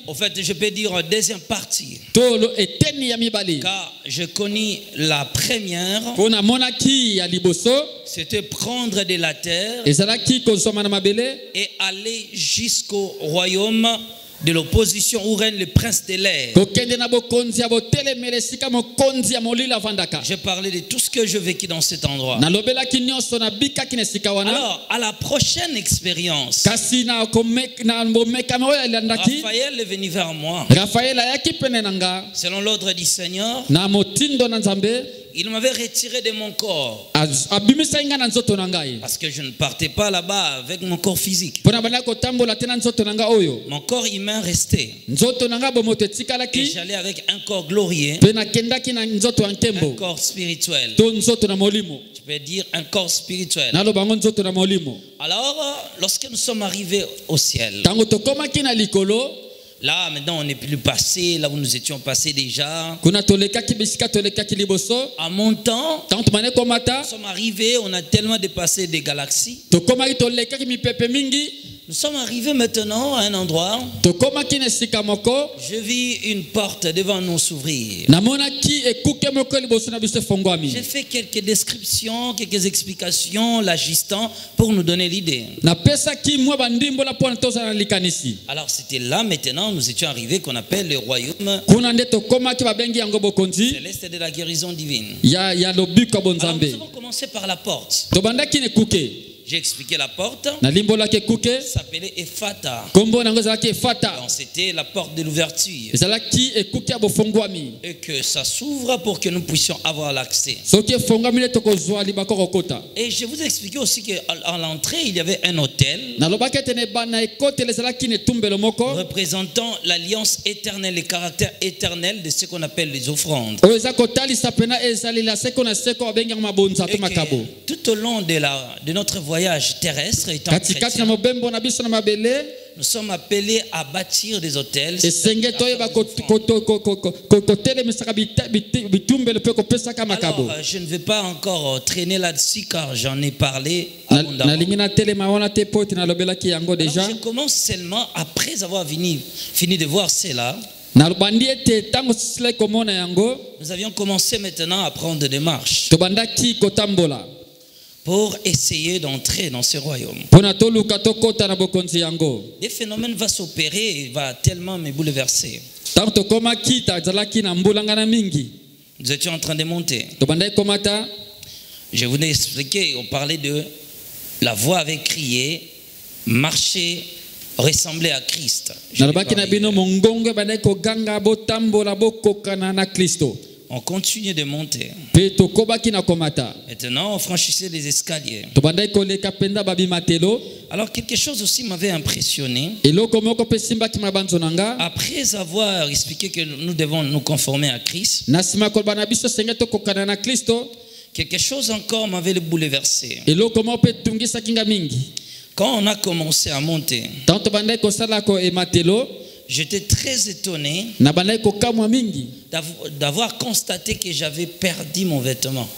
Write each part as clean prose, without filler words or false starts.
En fait, je peux dire en deuxième partie. Car je connais la première. C'était prendre de la terre et aller jusqu'au royaume de l'opposition où règne le prince de l'air. J'ai parlé de tout ce que je vécu dans cet endroit. Alors, à la prochaine expérience, Raphaël est venu vers moi. Selon l'ordre du Seigneur, il m'avait retiré de mon corps. Parce que je ne partais pas là-bas avec mon corps physique. Mon corps humain restait. Et j'allais avec un corps glorieux. Un corps spirituel. Je peux dire un corps spirituel. Alors, lorsque nous sommes arrivés au ciel, là, maintenant, on n'est plus passé là où nous étions passés déjà. À mon temps, nous sommes arrivés, on a tellement dépassé des galaxies. Nous sommes arrivés maintenant à un endroit. Je vis une porte devant nous s'ouvrir. J'ai fait quelques descriptions, quelques explications, l'agistant, pour nous donner l'idée. Alors c'était là maintenant, nous étions arrivés qu'on appelle le royaume céleste de la guérison divine. Alors, nous avons commencé par la porte. J'ai expliqué la porte. Ça s'appelait Ephata. Donc c'était la porte de l'ouverture. Et que ça s'ouvre pour que nous puissions avoir l'accès. Et je vous ai expliqué aussi qu'à l'entrée, il y avait un hôtel représentant l'alliance éternelle, le caractère éternel de ce qu'on appelle les offrandes. Et tout au long de notre voyage terrestre étant chrétien, nous sommes appelés à bâtir des hôtels. Alors, je ne vais pas encore traîner là-dessus car j'en ai parlé abondamment. Alors, je commence seulement après avoir fini de voir cela. Nous avions commencé maintenant à prendre des marches pour essayer d'entrer dans ce royaume. Des phénomènes vont s'opérer et va tellement me bouleverser. Nous étions en train de monter. Je vous ai expliqué, on parlait de la voix avait crié, marcher, ressembler à Christ. On continue de monter. Maintenant, on franchissait les escaliers. Alors, quelque chose aussi m'avait impressionné. Après avoir expliqué que nous devons nous conformer à Christ, quelque chose encore m'avait bouleversé. Quand on a commencé à monter, j'étais très étonné d'avoir constaté que j'avais perdu mon vêtement.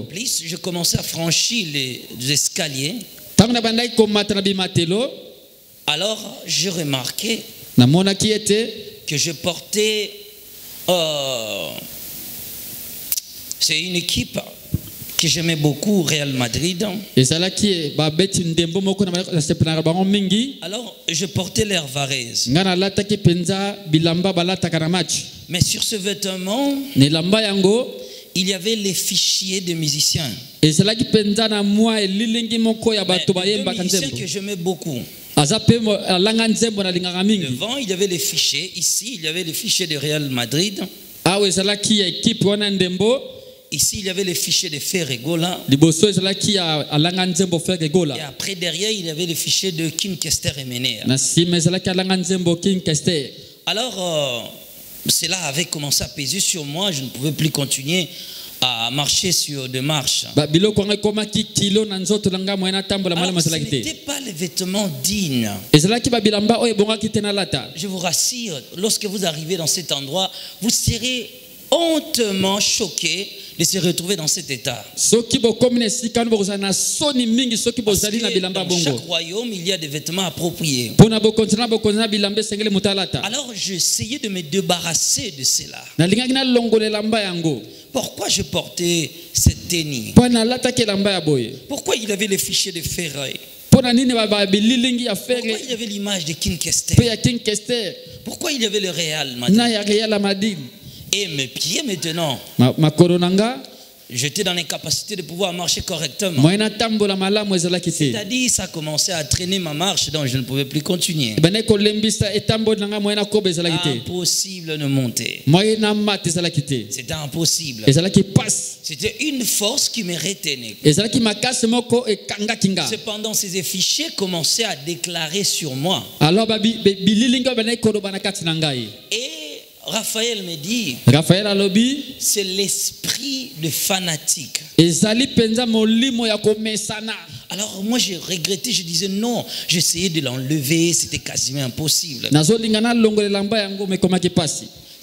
Plus je commençais à franchir les escaliers, alors je remarquais que je portais c'est une équipe que j'aimais beaucoup, Real Madrid. Alors, je portais l'air Varese. Mais sur ce vêtement, il y avait les fichiers des musiciens. Des musiciens que j'aimais beaucoup. Devant, il y avait les fichiers. Ici, il y avait les fichiers de Real Madrid. Ici, il y avait les fichiers de Ferregola. Et après, derrière, il y avait les fichiers de Kim Kester et Mener. Alors, cela avait commencé à peser sur moi. Je ne pouvais plus continuer à marcher sur des marches. Alors, ce n'était pas les vêtements dignes. Je vous rassure, lorsque vous arrivez dans cet endroit, vous serez hautement choqué de se retrouver dans cet état. Parce que dans chaque royaume, il y a des vêtements appropriés. Alors j'essayais de me débarrasser de cela. Pourquoi je portais cette tenue? Pourquoi il avait les fichiers de ferraille? Pourquoi il y avait l'image de King Kester? Pourquoi il y avait le Réal Madrid? Et mes pieds maintenant, j'étais dans l'incapacité de pouvoir marcher correctement. C'est-à-dire ça commençait à traîner ma marche, donc je ne pouvais plus continuer. Impossible de monter. C'était impossible. C'était une force qui me retenait. Cependant, ces fichiers commençaient à déclarer sur moi. Et Raphaël me dit, c'est l'esprit de fanatique. Alors moi j'ai regretté, je disais non, j'essayais de l'enlever, c'était quasiment impossible.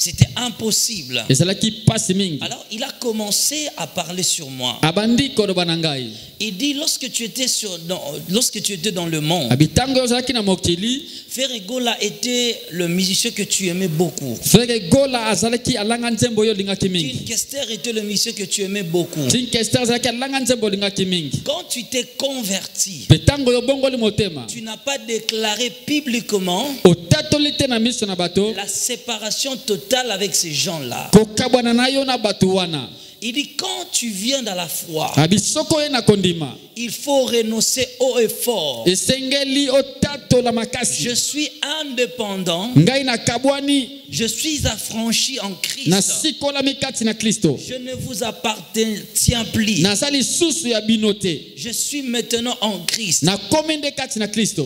C'était impossible. Alors il a commencé à parler sur moi. Il dit lorsque tu étais dans le monde, Ferregola était le musicien que tu aimais beaucoup. King Kester était le musicien que tu aimais beaucoup. Quand tu t'es converti, tu n'as pas déclaré publiquement la séparation totale avec ces gens-là. Il dit quand tu viens dans la foi, il faut renoncer haut et fort. Je suis indépendant. Je suis affranchi en Christ. Je ne vous appartiens plus. Je suis maintenant en Christ.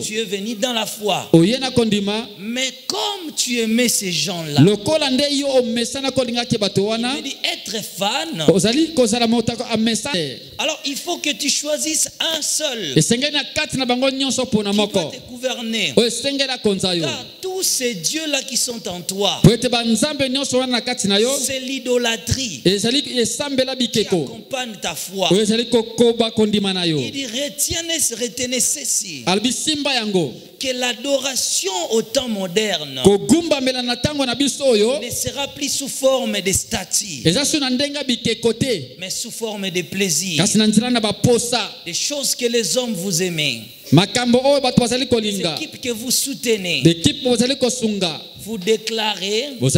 Tu es venu dans la foi. Mais comme tu aimais ces gens-là, il me dit être fan. Alors il faut que tu choisisses un seul qui va te gouverner. Car tous ces dieux-là qui sont en toi, c'est l'idolâtrie qui accompagne ta foi. Il dit retenez ceci, que l'adoration au temps moderne ne sera plus sous forme de statues, mais sous forme de plaisir, des choses que les hommes vous aiment, des équipes que vous soutenez. Vous déclarez dans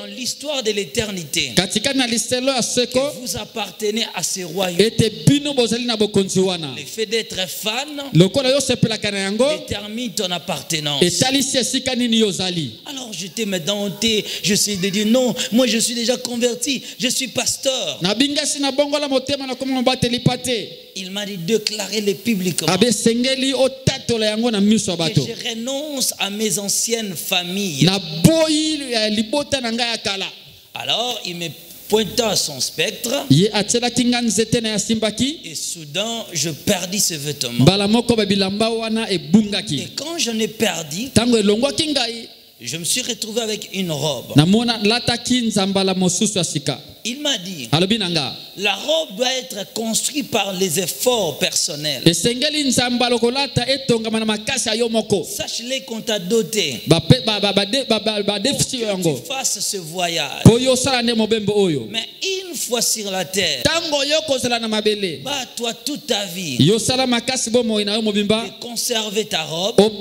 l'histoire de l'éternité que vous appartenez à ce royaume. Le fait d'être fan détermine ton appartenance. Alors j'étais dompté, j'essayais de dire non, moi je suis déjà converti, je suis pasteur. Il m'a dit déclarez-le publiquement. Que je renonce à mes anciennes familles. Alors il me pointa son spectre et soudain je perdis ce vêtement. Et quand j'en ai perdu, je me suis retrouvé avec une robe. Il m'a dit, la robe doit être construite par les efforts personnels. Sache-les qu'on t'a doté pour que tu fasses ce voyage. Mais une fois sur la terre, bats-toi toute ta vie de conserver ta robe et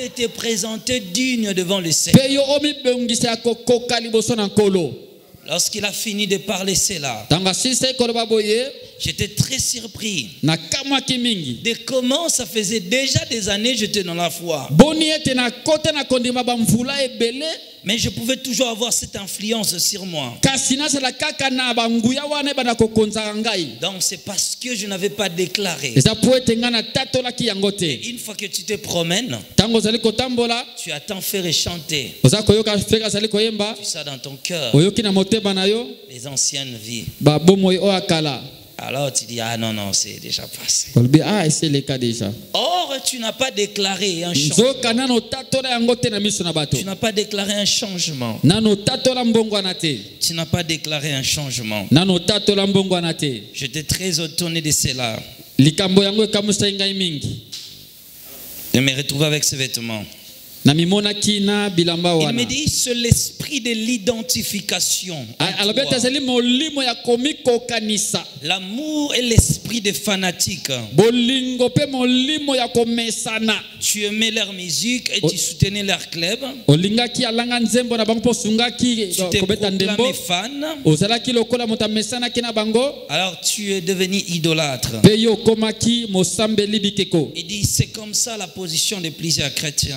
de te présenter digne devant le Seigneur. Lorsqu'il a fini de parler cela, j'étais très surpris de comment ça faisait déjà des années que j'étais dans la foi. Mais je pouvais toujours avoir cette influence sur moi. Donc c'est parce que je n'avais pas déclaré. Et une fois que tu te promènes, tu attends faire et chanter. Tu sais dans ton cœur les anciennes vies. Alors tu dis, ah non, non, c'est déjà passé. Ah, c'est le cas déjà. Or, tu n'as pas déclaré un changement. Tu n'as pas déclaré un changement. Tu n'as pas déclaré un changement. J'étais très étonné de cela. Je me retrouve avec ce vêtement. Il me dit, c'est l'esprit de l'identification. L'amour et l'esprit des fanatiques. Tu aimais leur musique et tu soutenais leur club. Tu t'es proclamé fan. Alors tu es devenu idolâtre. Il dit, c'est comme ça la position de plusieurs chrétiens.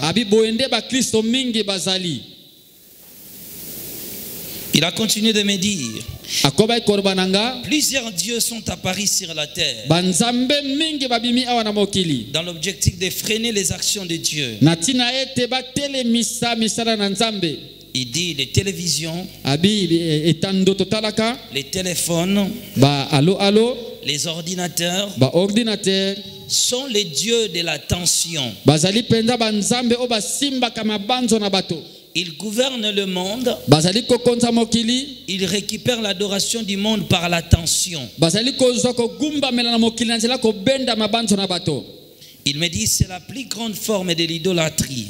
Il a continué de me dire, plusieurs dieux sont apparus sur la terre dans l'objectif de freiner les actions de Dieu. Il dit les télévisions, les téléphones, les ordinateurs sont les dieux de l'attention. Ils gouvernent le monde. Ils récupèrent l'adoration du monde par l'attention. Il me dit c'est la plus grande forme de l'idolâtrie.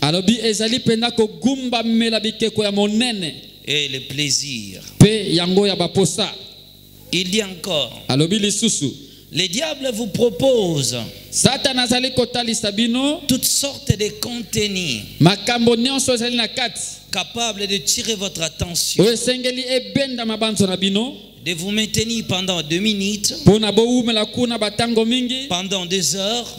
Et le plaisir. Il dit encore, le diable vous propose toutes sortes de contenus capables de tirer votre attention, de vous maintenir pendant 2 minutes, pendant 2 heures,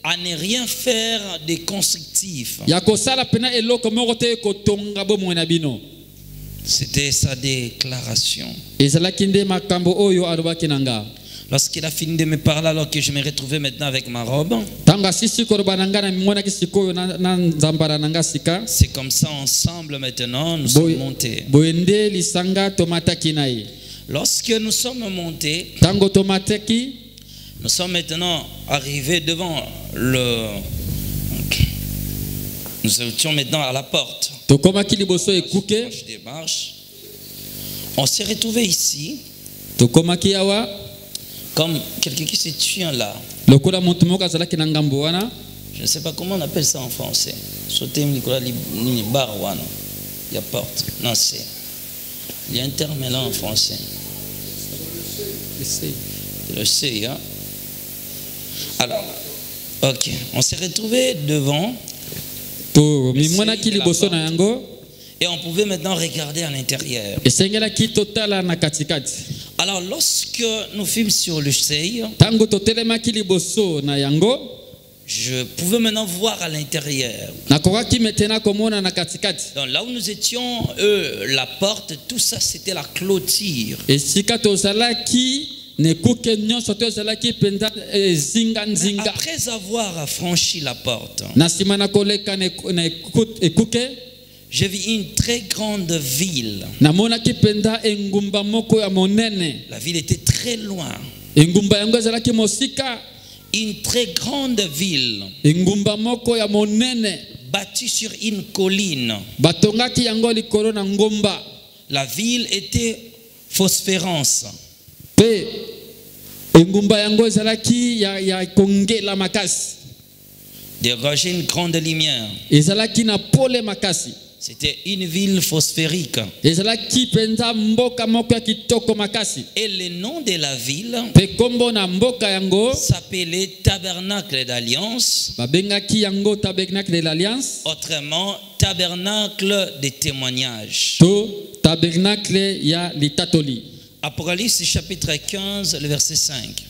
à ne rien faire de constructif. C'était sa déclaration. Lorsqu'il a fini de me parler, alors que je me retrouvais maintenant avec ma robe, c'est comme ça ensemble maintenant nous sommes montés. Lorsque nous sommes montés, nous sommes maintenant arrivés devant le... Nous étions maintenant à la porte. Je démarche. On s'est retrouvé ici comme quelqu'un qui se tient là. Je ne sais pas comment on appelle ça en français. Sauter Nicolas Barwana. Il y a porte. Non, c'est. Il y a un terme là en français. Le C, hein? Alors, ok. On s'est retrouvé devant. Et on pouvait maintenant regarder à l'intérieur. Alors lorsque nous fûmes sur le seuil, je pouvais maintenant voir à l'intérieur. Donc là où nous étions, la porte, tout ça c'était la clôture. Après avoir franchi la porte, j'ai vu une très grande ville. La ville était très loin. Une très grande ville bâtie sur une colline. La ville était phosphorescente. Dégageait une grande lumière. C'était une ville phosphérique. Et le nom de la ville s'appelait Tabernacle d'Alliance. Autrement, Tabernacle de témoignage. Apocalypse chapitre 15, le verset 5.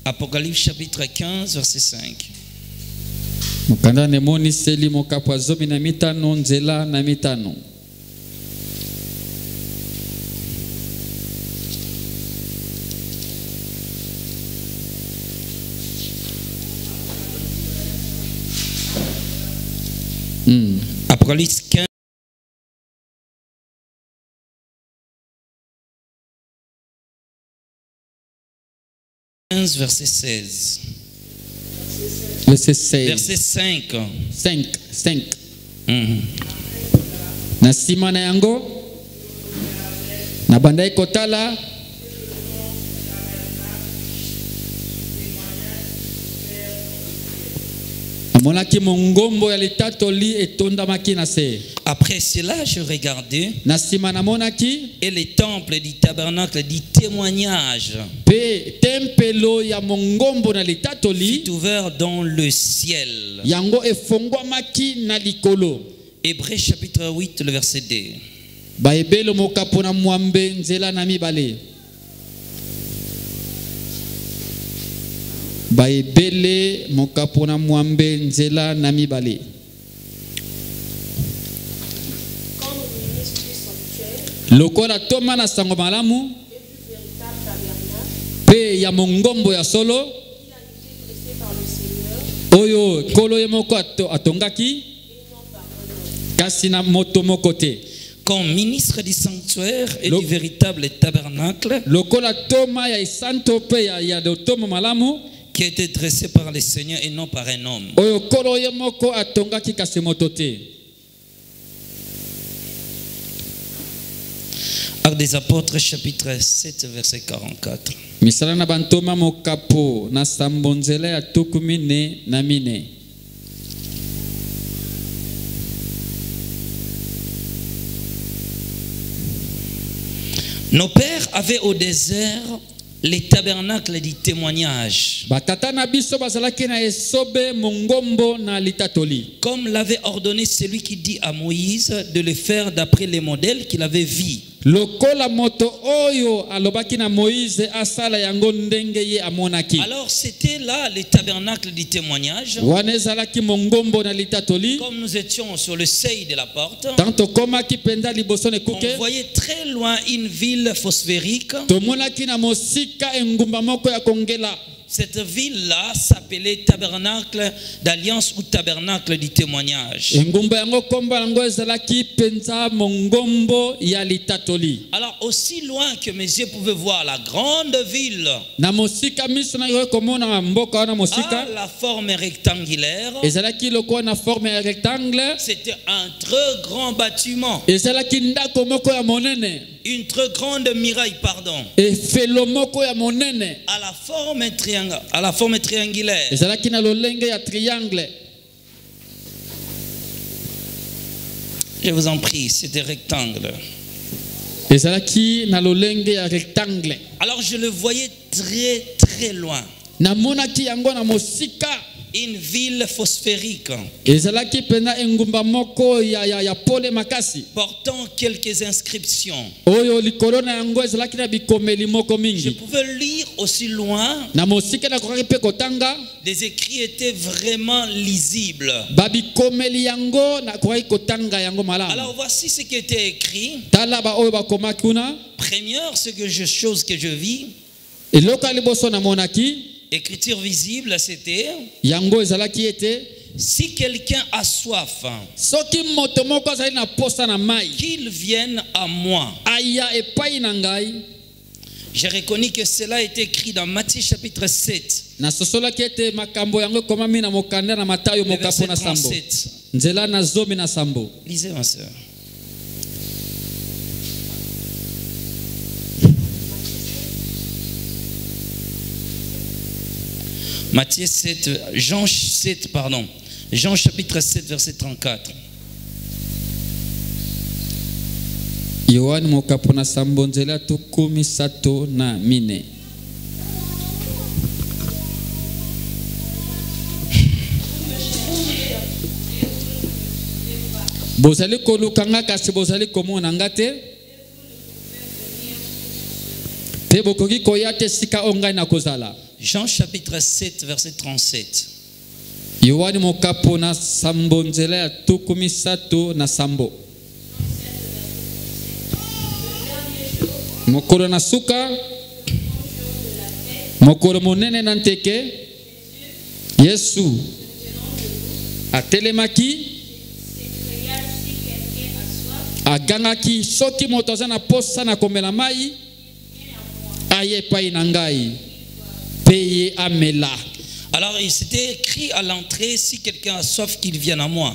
Apocalypse chapitre 15, verset 5. Apocalypse 15. 15, verset 16. Verset 16. Verset 5. 5. Na sima na yango na bandai kotala amonaki mongombo ya litatoli etondamaki na se. Après cela, je regardais, na sima na monaki, et le temple du tabernacle du témoignage pe tempelo ya mongombo na litatoli fut ouvert dans le ciel. Yango efongwamaki na likolo. Hébreux chapitre 8, le verset 2. Baebelo mokapona mwambe nzela na mibale. Baebele mokapona mwambe nzela na mibale. Lokola toma na sango malamu pe ya mongombo ya solo oyo kolo ye moko atongaki kasi na moto moko te. Comme ministre du sanctuaire et du véritable tabernacle, lokola toma ya santo pe ya tomo malamu qui a été dressé par le Seigneur et non par un homme. Oyo kolo ye moko atongaki kasi moto te. Actes des Apôtres chapitre 7 verset 44. Misala na bantoma mokapo na sambonzela ya tukumine na mine. Nos pères avaient au désert les tabernacles du témoignage. Comme l'avait ordonné celui qui dit à Moïse de le faire d'après les modèles qu'il avait vus. Alors c'était là les tabernacles du témoignage. Comme nous étions sur le seuil de la porte, on voyait très loin une ville phosphérique. Cette ville-là s'appelait tabernacle d'alliance ou tabernacle du témoignage. Alors aussi loin que mes yeux pouvaient voir la grande ville à la forme rectangulaire, c'était un très grand bâtiment. Une très grande muraille, pardon. À la forme triangulaire. Je vous en prie, c'était rectangle. Alors je le voyais très très loin. Une ville phosphérique portant quelques inscriptions. Je pouvais lire aussi loin. Des écrits étaient vraiment lisibles. Alors voici ce qui était écrit. Première chose que je vis, écriture visible, c'était si quelqu'un a soif, qu'il vienne à moi. J'ai reconnu que cela est écrit dans Matthieu chapitre 7. Verset 37. Lisez, ma soeur. Matthieu 7, Jean chapitre 7, verset 34. Yohani mokapona sambonzela tukumi sato na mine. Bozali kolukanga kasi bozali komona ngate. Te bokoki koyate sika ongai na kozala. Jean chapitre 7 verset 37. Yohani mokapona sambonzela ya tukumi sato na sambo. Mokoro na suka mokoro monene na nteke Yesu atelemaki agangaki soki moto aza na posa na komela mai aye epai na ngai Alors il s'était écrit à l'entrée, si quelqu'un a soif, qu'il vienne à moi.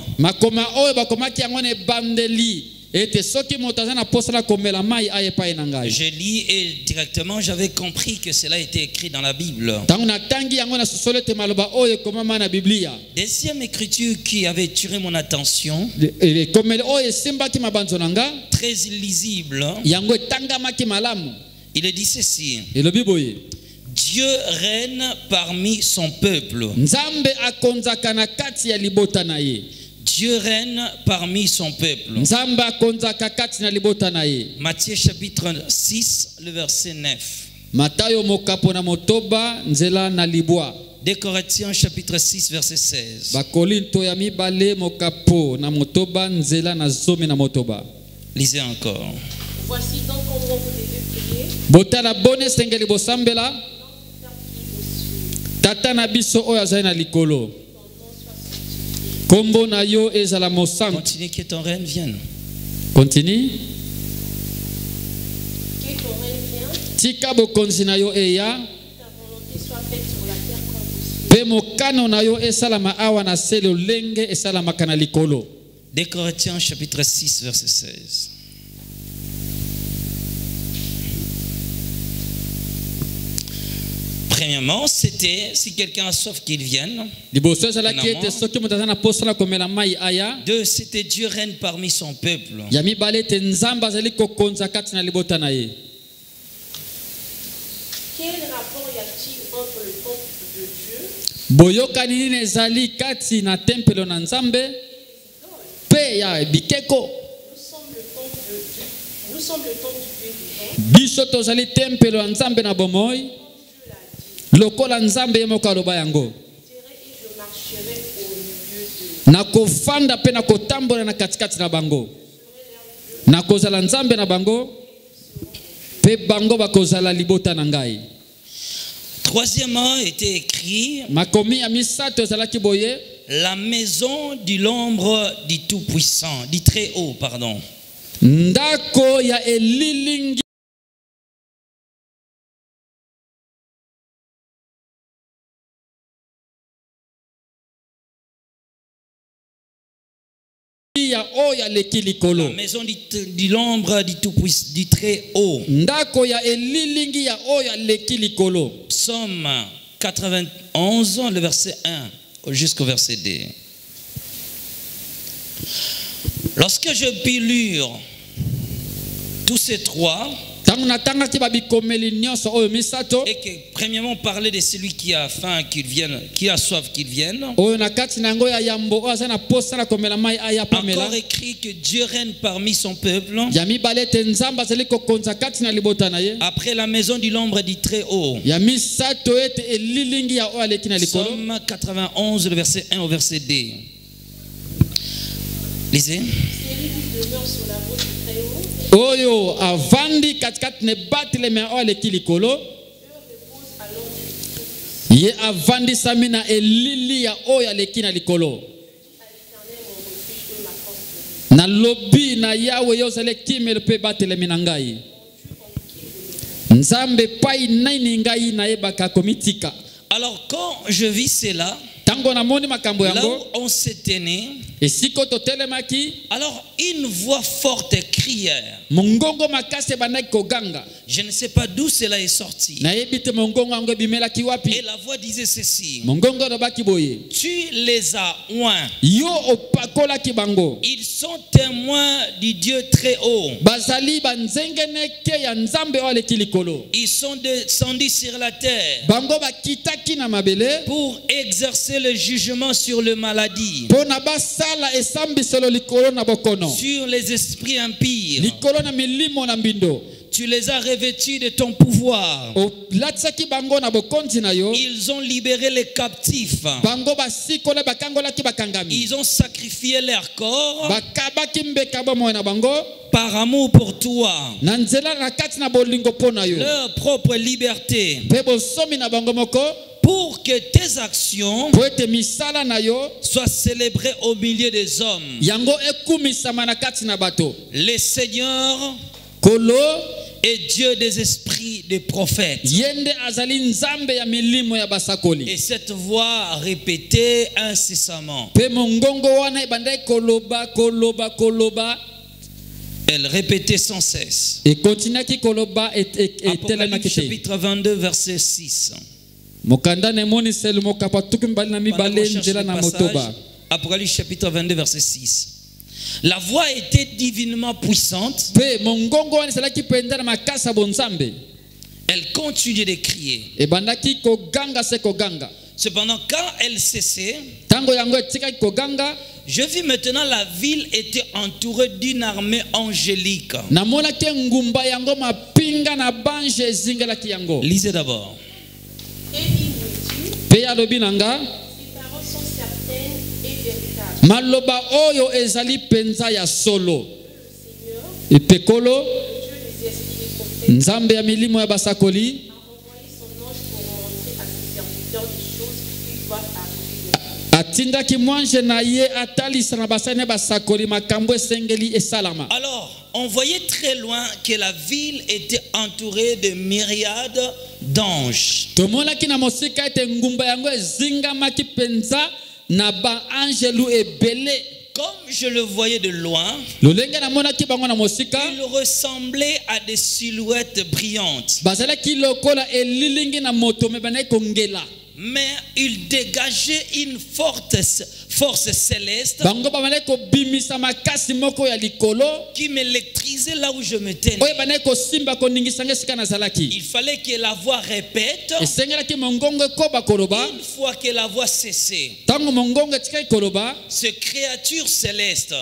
Je lis et directement j'avais compris que cela était écrit dans la Bible. Deuxième écriture qui avait attiré mon attention, très illisible. Il est dit ceci: Dieu règne parmi son peuple. Dieu règne parmi son peuple. Matthieu chapitre 6, le verset 9. 2 Corinthiens chapitre 6, verset 16. Lisez encore. Voici donc comment vous devez prier. Tata na biso oyo azali na likolo. Kombo na yo ezala mosango. Continue que ton règne vienne. Continue. Que ton règne vienne. Tika bokonzi na yo eya. Ta volonté soit faite sur la terre comme au ciel. Pe mokano na yo esalama awa na se lolenge esalamaka na likolo. 2 Corinthiens chapitre 6 verset 16. Premièrement, c'était si quelqu'un a soif qu'il vienne. Deux, c'était Dieu règne parmi son peuple. Quel rapport y a-t-il entre le temple de Dieu nous sommes le temple du Dieu vivant. Lokola nzambe yemoka loba yango. Je marcherai au milieu de. Nakofanda pe nakotambola na katikati na bango. Nakozala nzambe na bango. Pe bango bakozala libota na ngai. Troisièmement était écrit. Makomi ya misato ezalaki boye. La maison de l'ombre du Tout-Puissant, du Très-Haut, pardon. Ndako ya elilingi. La maison de l'ombre du Tout-Puissant, du Très-Haut. Psaume 91, le verset 1 jusqu'au verset 2. Lorsque je pis lire tous ces trois, et que premièrement parler de celui qui a faim qu'il vienne, qui a soif qu'il vienne. Encore écrit que Dieu règne parmi son peuple. Après la maison de l'ombre du Très-Haut. Psaume 91, le verset 1 au verset 2. Lisez. Oyo avandi katikati ne batile me o aleki likolo. Ye avandi samina elili ya oyo aleki na likolo. Na lobi na yawe yo sale kimelo pe batile minangai. Nzambe pai nani ngai na yebaka komitika. Alors quand je vis cela, là où on s'est tenu, alors une voix forte criait. Je ne sais pas d'où cela est sorti. Et la voix disait ceci: tu les as oints. Ils sont témoins du Dieu très haut. Ils sont descendus sur la terre pour exercer le jugement sur les maladies, sur les esprits impurs. Tu les as revêtus de ton pouvoir. Ils ont libéré les captifs. Ils ont sacrifié leur corps par amour pour toi, leur propre liberté, pour que tes actions soient célébrées au milieu des hommes. Le Seigneur est Dieu des esprits des prophètes. Et cette voix répétée incessamment. Elle répétait sans cesse. Apocalypse chapitre 22 verset 6. Apocalypse chapitre 22 verset 6. La voix était divinement puissante. Elle continuait de crier. Cependant, quand elle cessait, je vis maintenant la ville était entourée d'une armée angélique. Lisez d'abord. Ces paroles sont certaines et véritables. Maloba oyo ezali penza ya solo. Le Ipekolo Dieu des esprits prophètes Nzambe ya milimo ya basakoli a envoyé son ange pour montrer à ses serviteurs des choses qui doivent arriver. atindaki mwanje na ye atalisa na basane basakoli makambo esengeli esalama. Alors, on voyait très loin que la ville était entourée de myriades d'anges. Tomonaki na mosika ete ngumba yango ezingamaki penza na ba angelu ebele. Comme je le voyais de loin, il ressemblait à des silhouettes brillantes. Mais il dégageait une force céleste qui m'électrisait là où je me tenais. Il fallait que la voix répète. Une fois que la voix cessait, ces créatures célestes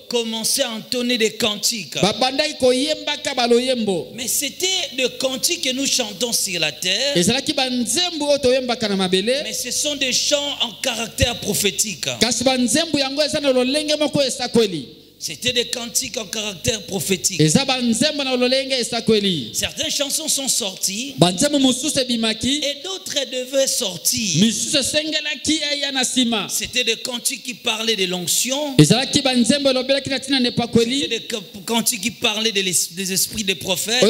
commençaient à entonner des cantiques. Mais c'était des cantiques que nous chantons sur la terre. Mais ce sont des chants en caractère prophétique. C'était des cantiques en caractère prophétique. Certaines chansons sont sorties et d'autres devaient sortir. C'était des cantiques qui parlaient de l'onction. C'était des cantiques qui parlaient des esprits des prophètes.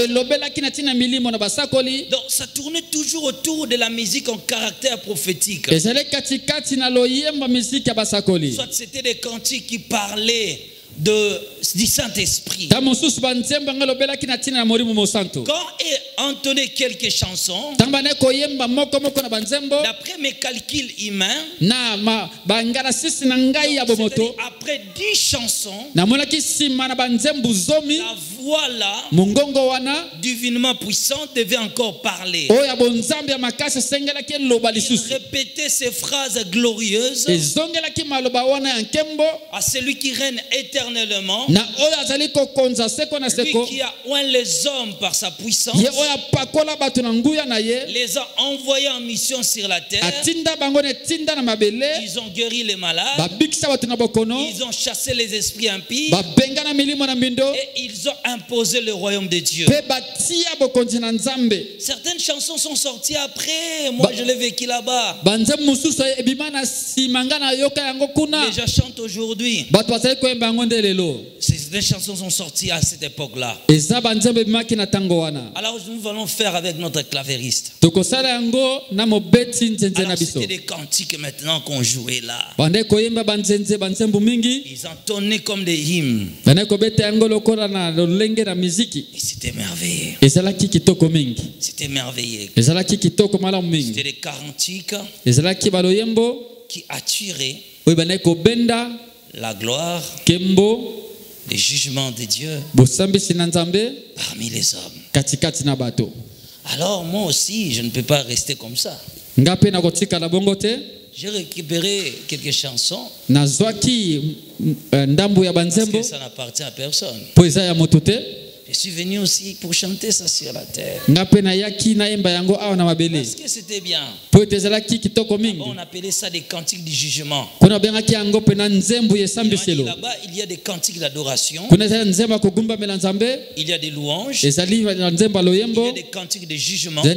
Donc ça tournait toujours autour de la musique en caractère prophétique. Soit c'était des cantiques qui parlaient du Saint-Esprit. Quand est entonné quelques chansons, d'après mes calculs humains, après 10 chansons, la voix là, divinement puissante, devait encore parler. Il répétait ces phrases glorieuses à celui qui règne éternellement, lui qui a oint les hommes par sa puissance, les a envoyés en mission sur la terre. Ils ont guéri les malades, ils ont chassé les esprits impies et ils ont imposé le royaume de Dieu. Certaines chansons sont sorties après, moi je l'ai vécu là-bas. Les gens chantent aujourd'hui. Ces chansons sont sorties à cette époque-là. Alors nous allons faire avec notre clavériste. Alors c'était des cantiques maintenant qu'on jouait là. Ils entonnaient comme des hymnes. Et c'était merveilleux. C'était merveilleux. C'était des cantiques qui attiraient la gloire, les jugements de Dieu parmi les hommes. Alors moi aussi, je ne peux pas rester comme ça. J'ai récupéré quelques chansons parce que ça n'appartient à personne. Je suis venu aussi pour chanter ça sur la terre. Parce que c'était bien. On appelait ça des cantiques du jugement. Là-bas, il y a des cantiques d'adoration. Il y a des louanges. Il y a des cantiques de jugement. Il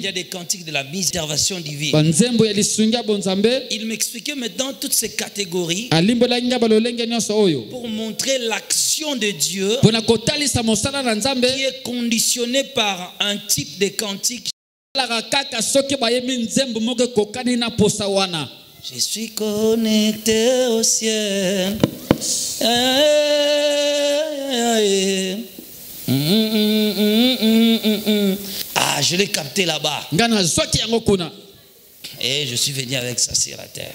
y a des cantiques de la préservation divine. Il m'expliquait maintenant toutes ces catégories pour montrer l'action l'action de Dieu qui est conditionnée par un type de cantique. Je suis connecté au ciel. Ah, je l'ai capté là-bas. Et je suis venu avec ça sur la terre.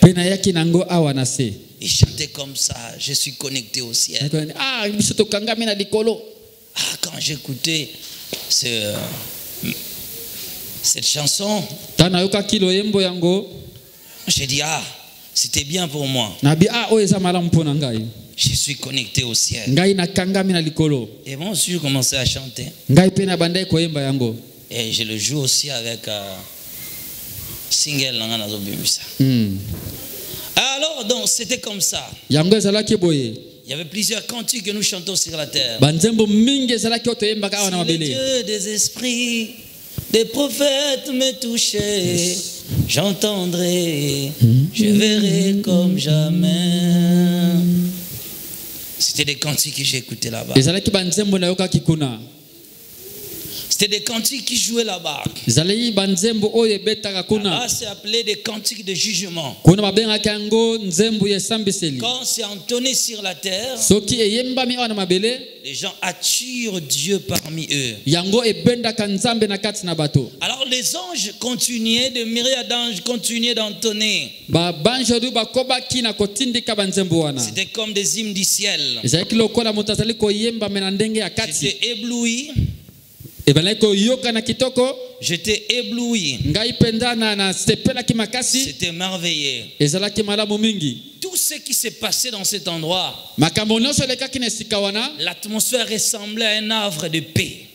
Il chantait comme ça. Je suis connecté au ciel. Ah, quand j'écoutais cette chanson, j'ai dit, ah, c'était bien pour moi. Je suis connecté au ciel. Et moi aussi, je commençais à chanter. Et je le joue aussi avec single. Alors, donc, c'était comme ça. Il y avait plusieurs cantiques que nous chantons sur la terre. Si le Dieu des esprits, des prophètes me touchaient, j'entendrai, je verrai comme jamais. C'était des cantiques que j'ai écoutés là-bas. C'était des cantiques qui jouaient là-bas. Là-bas, c'est appelé des cantiques de jugement. Quand c'est entonné sur la terre, les gens attirent Dieu parmi eux. Alors les anges continuaient, de myriades d'anges continuaient d'entonner. C'était comme des hymnes du ciel. J'étais ébloui. J'étais ébloui. C'était merveilleux. Tout ce qui s'est passé dans cet endroit, l'atmosphère ressemblait à un havre de paix.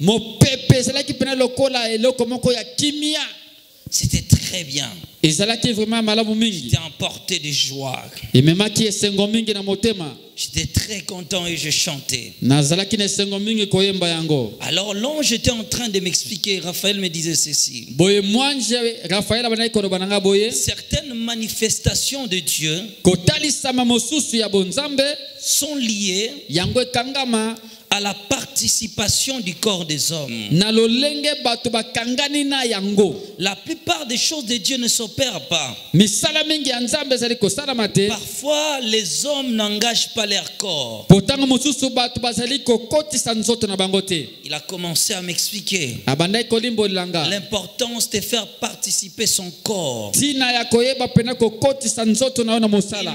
C'était très bien. J'étais emporté de joie. J'étais très content et je chantais. Alors l'ange était en train de m'expliquer. Raphaël me disait ceci. Certaines manifestations de Dieu sont liées à la participation du corps des hommes. La plupart des choses de Dieu ne s'opèrent pas. Parfois, les hommes n'engagent pas leur corps. Il a commencé à m'expliquer l'importance de faire participer son corps. Il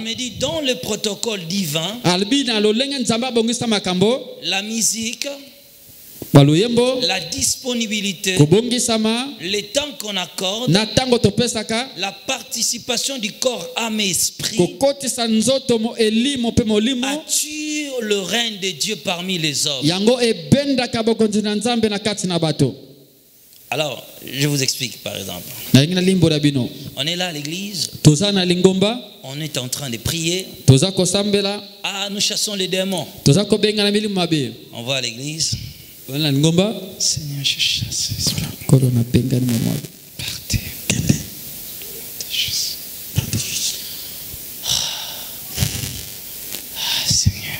me dit, dans le protocole divin, la musique, la disponibilité, le temps qu'on accorde, la participation du corps, âme et esprit attire le règne de Dieu parmi les hommes. Alors, je vous explique par exemple. On est là à l'église, on est en train de prier. Ah, nous chassons les démons. On va à l'église. Seigneur, je chasse l'esprit. Partez. Ah, Seigneur.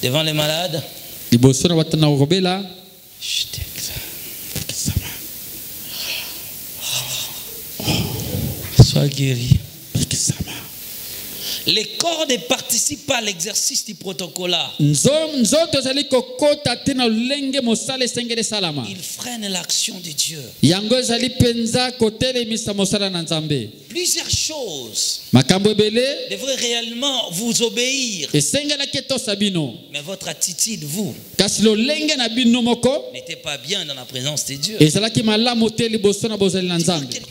Devant les malades, je déclare. Sois guéri. Les corps ne participent pas à l'exercice du protocole. Ils freinent l'action de Dieu. Plusieurs choses devraient réellement vous obéir. Mais votre attitude, vous, n'était pas bien dans la présence de Dieu. Quelqu'un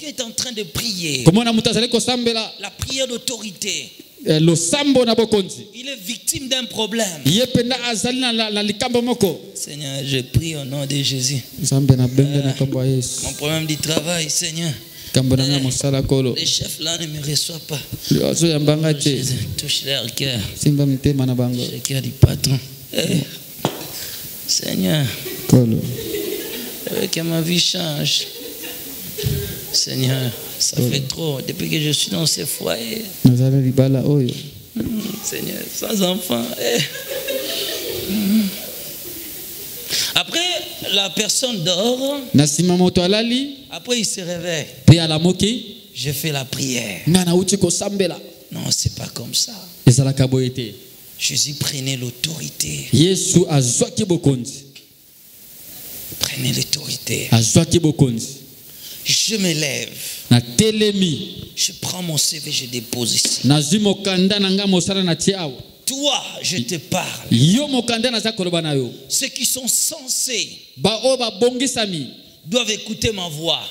est en train de prier. La prière d'autorité. Il est victime d'un problème. Seigneur, je prie au nom de Jésus. Mon problème du travail, Seigneur. Les chefs là ne me reçoivent pas. Jésus, touche leur cœur. Le cœur du patron. Seigneur, que ma vie change. Seigneur, ça fait trop. Depuis que je suis dans ce foyer, Seigneur, sans enfant. Après, la personne dort. Après, il se réveille. Je fais la prière. Non, c'est pas comme ça. Jésus prenait l'autorité. Prenez l'autorité. Je me lève. Je prends mon CV, je dépose ici. Toi, je te parle. Ceux qui sont censés doivent écouter ma voix.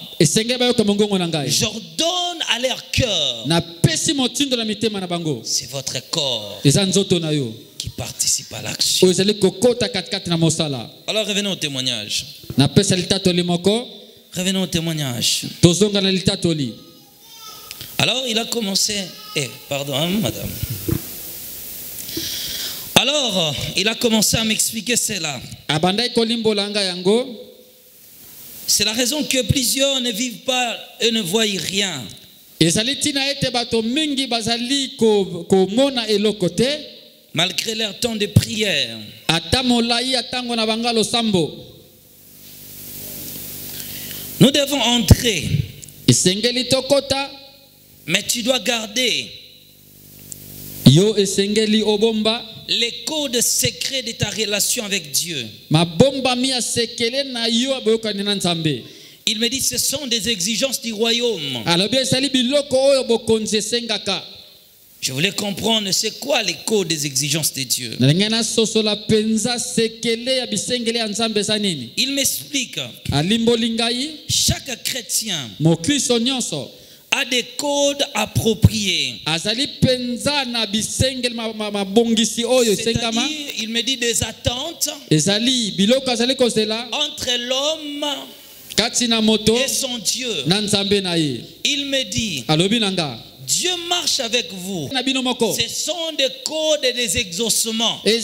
J'ordonne à leur cœur. C'est votre corps qui participe à l'action. Alors revenons au témoignage. Revenons au témoignage. Alors il a commencé. Pardon, hein, madame. Alors il a commencé à m'expliquer cela. C'est la raison que plusieurs ne vivent pas et ne voient rien. Malgré leur temps de prière. Nous devons entrer. Mais tu dois garder les codes secrets de ta relation avec Dieu. Il me dit ce sont des exigences du royaume. Je voulais comprendre c'est quoi les codes des exigences de Dieu. Il m'explique. Chaque chrétien a des codes appropriés. C'est-à-dire, il me dit des attentes entre l'homme et son Dieu. Il me dit Dieu marche avec vous. Ce sont des codes et des exaucements. Les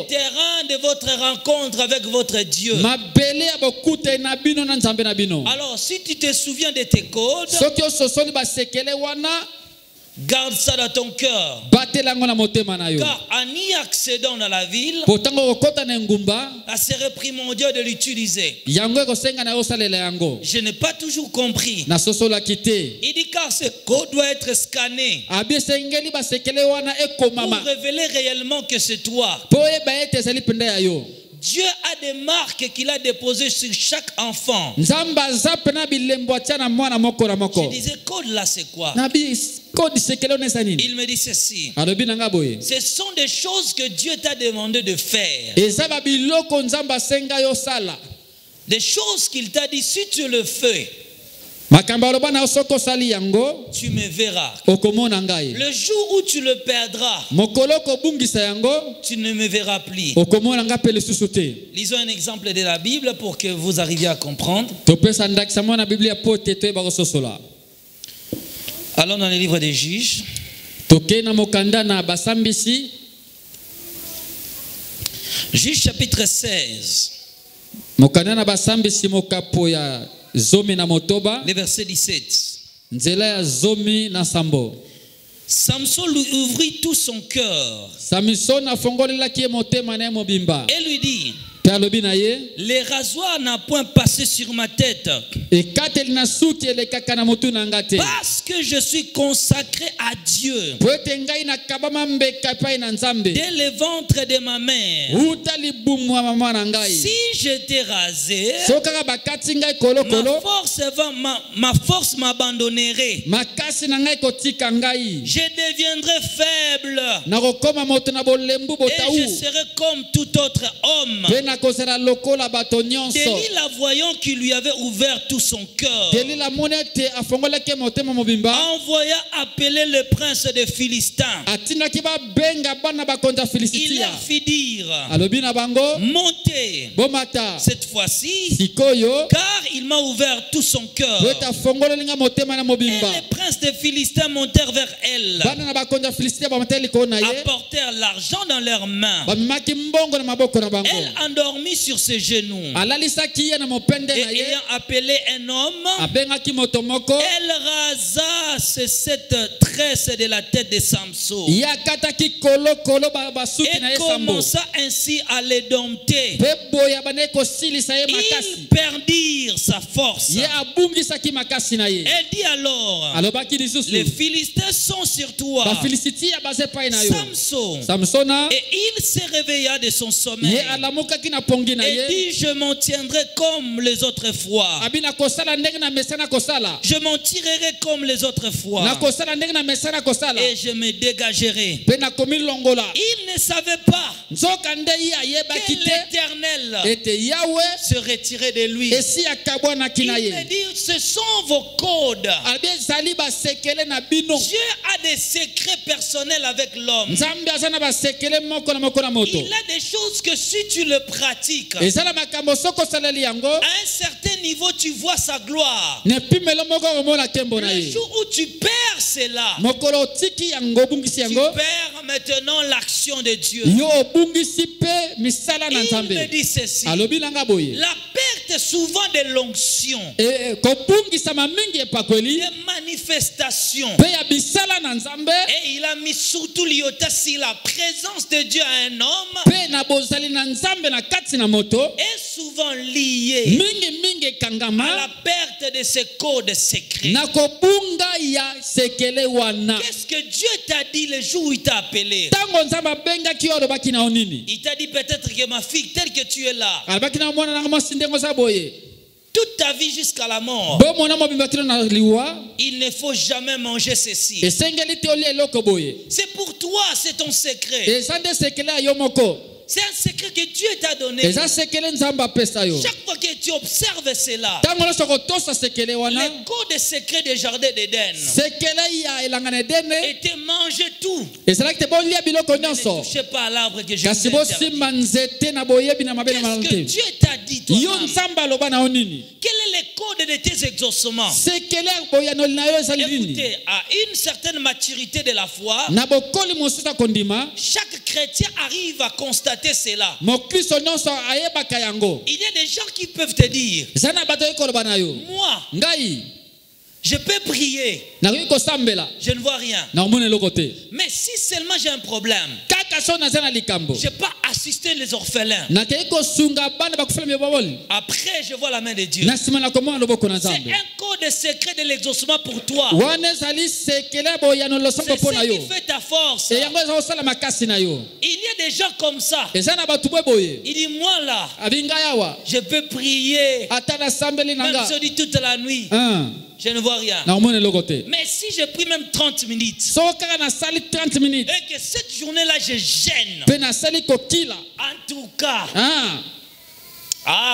terrains de votre rencontre avec votre Dieu. Alors, si tu te souviens de tes codes, garde ça dans ton cœur. Car en y accédant dans la ville, ça serait primordial de l'utiliser. Je n'ai pas toujours compris. Il dit car ce code doit être scanné pour révéler réellement que c'est toi. Dieu a des marques qu'il a déposées sur chaque enfant. Je disais, code là c'est quoi? Il me dit ceci. Ce sont des choses que Dieu t'a demandé de faire. Des choses qu'il t'a dit, si tu le fais, tu me verras. Le jour où tu le perdras, tu ne me verras plus. Lisons un exemple de la Bible pour que vous arriviez à comprendre. Allons dans le livre des Juges. Juges chapitre 16. Le verset 17. Samson lui ouvrit tout son cœur et lui dit, les rasoirs n'ont point passé sur ma tête parce que je suis consacré à Dieu dès le ventre de ma mère. Si j'étais rasé, ma force m'abandonnerait. Je deviendrai faible et je serai comme tout autre homme. Delilah, voyant qu'il lui avait ouvert tout son cœur, envoya appeler le prince des Philistins. Il leur fit dire, montez cette fois-ci, car il m'a ouvert tout son cœur. Et les princes des Philistins montèrent vers elle, apportèrent l'argent dans leurs mains. Elle s'endormit sur ses genoux. Et ayant appelé un homme, elle rasa cette tresse de la tête de Samson. Et commença ainsi à les dompter. Il perdirent sa force. Elle dit alors, les Philistins sont sur toi. Samson. Et il se réveilla de son sommeil. Et dit, je m'en tiendrai comme les autres fois. Je m'en tirerai comme les autres fois. Et je me dégagerai. Il ne savait pas que l'Éternel se retirait de lui. Il me dit, ce sont vos codes. Dieu a des secrets personnels avec l'homme. Il a des choses que si tu le pratiques, à un certain niveau, tu vois sa gloire. Le jour où tu perds cela, tu perds maintenant l'action de Dieu. Il me dit ceci. La perte souvent de l'onction, des manifestations. Et il a mis surtout l'iota la présence de Dieu à un homme est souvent liée à la perte de ses codes secrets. Qu'est-ce que Dieu t'a dit le jour où il t'a appelé? Il t'a dit peut-être que ma fille, telle que tu es là, toute ta vie jusqu'à la mort, il ne faut jamais manger ceci. C'est pour toi, c'est ton secret. C'est un secret que Dieu t'a donné. Chaque fois que tu observes cela, les codes secrets des jardins d'Éden étaient manger tout. Ne touchez pas à l'arbre que je vous ai interdit. Qu'est-ce que Dieu t'a dit, toi? Quel est le code de tes exaucements? Écoutez, à une certaine maturité de la foi, chaque chrétien arrive à constater cela. Il y a des gens qui peuvent te dire, moi, je peux prier, je ne vois rien. Mais si seulement j'ai un problème, je n'ai pas assisté les orphelins. Après, je vois la main de Dieu. C'est un code secret de l'exaucement pour toi. C'est ce qui fait ta force. Il y a des gens comme ça. Il dit, moi là, je peux prier, même je dis toute la nuit. Je ne vois rien. Mais si je prie même 30 minutes, et que cette journée-là je gêne, en tout cas,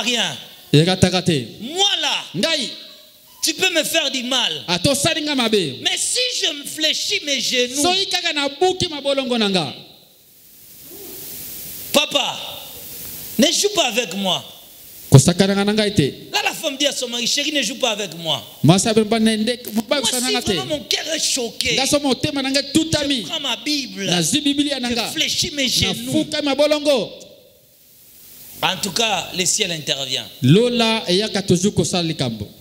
rien. Moi là, tu peux me faire du mal. Mais si je me fléchis mes genoux, papa, ne joue pas avec moi. Là, la femme dit à son mari, chérie, ne joue pas avec moi. Moi, si vraiment mon cœur est choqué, je prends ma Bible, je fléchis mes genoux. En tout cas, le ciel intervient.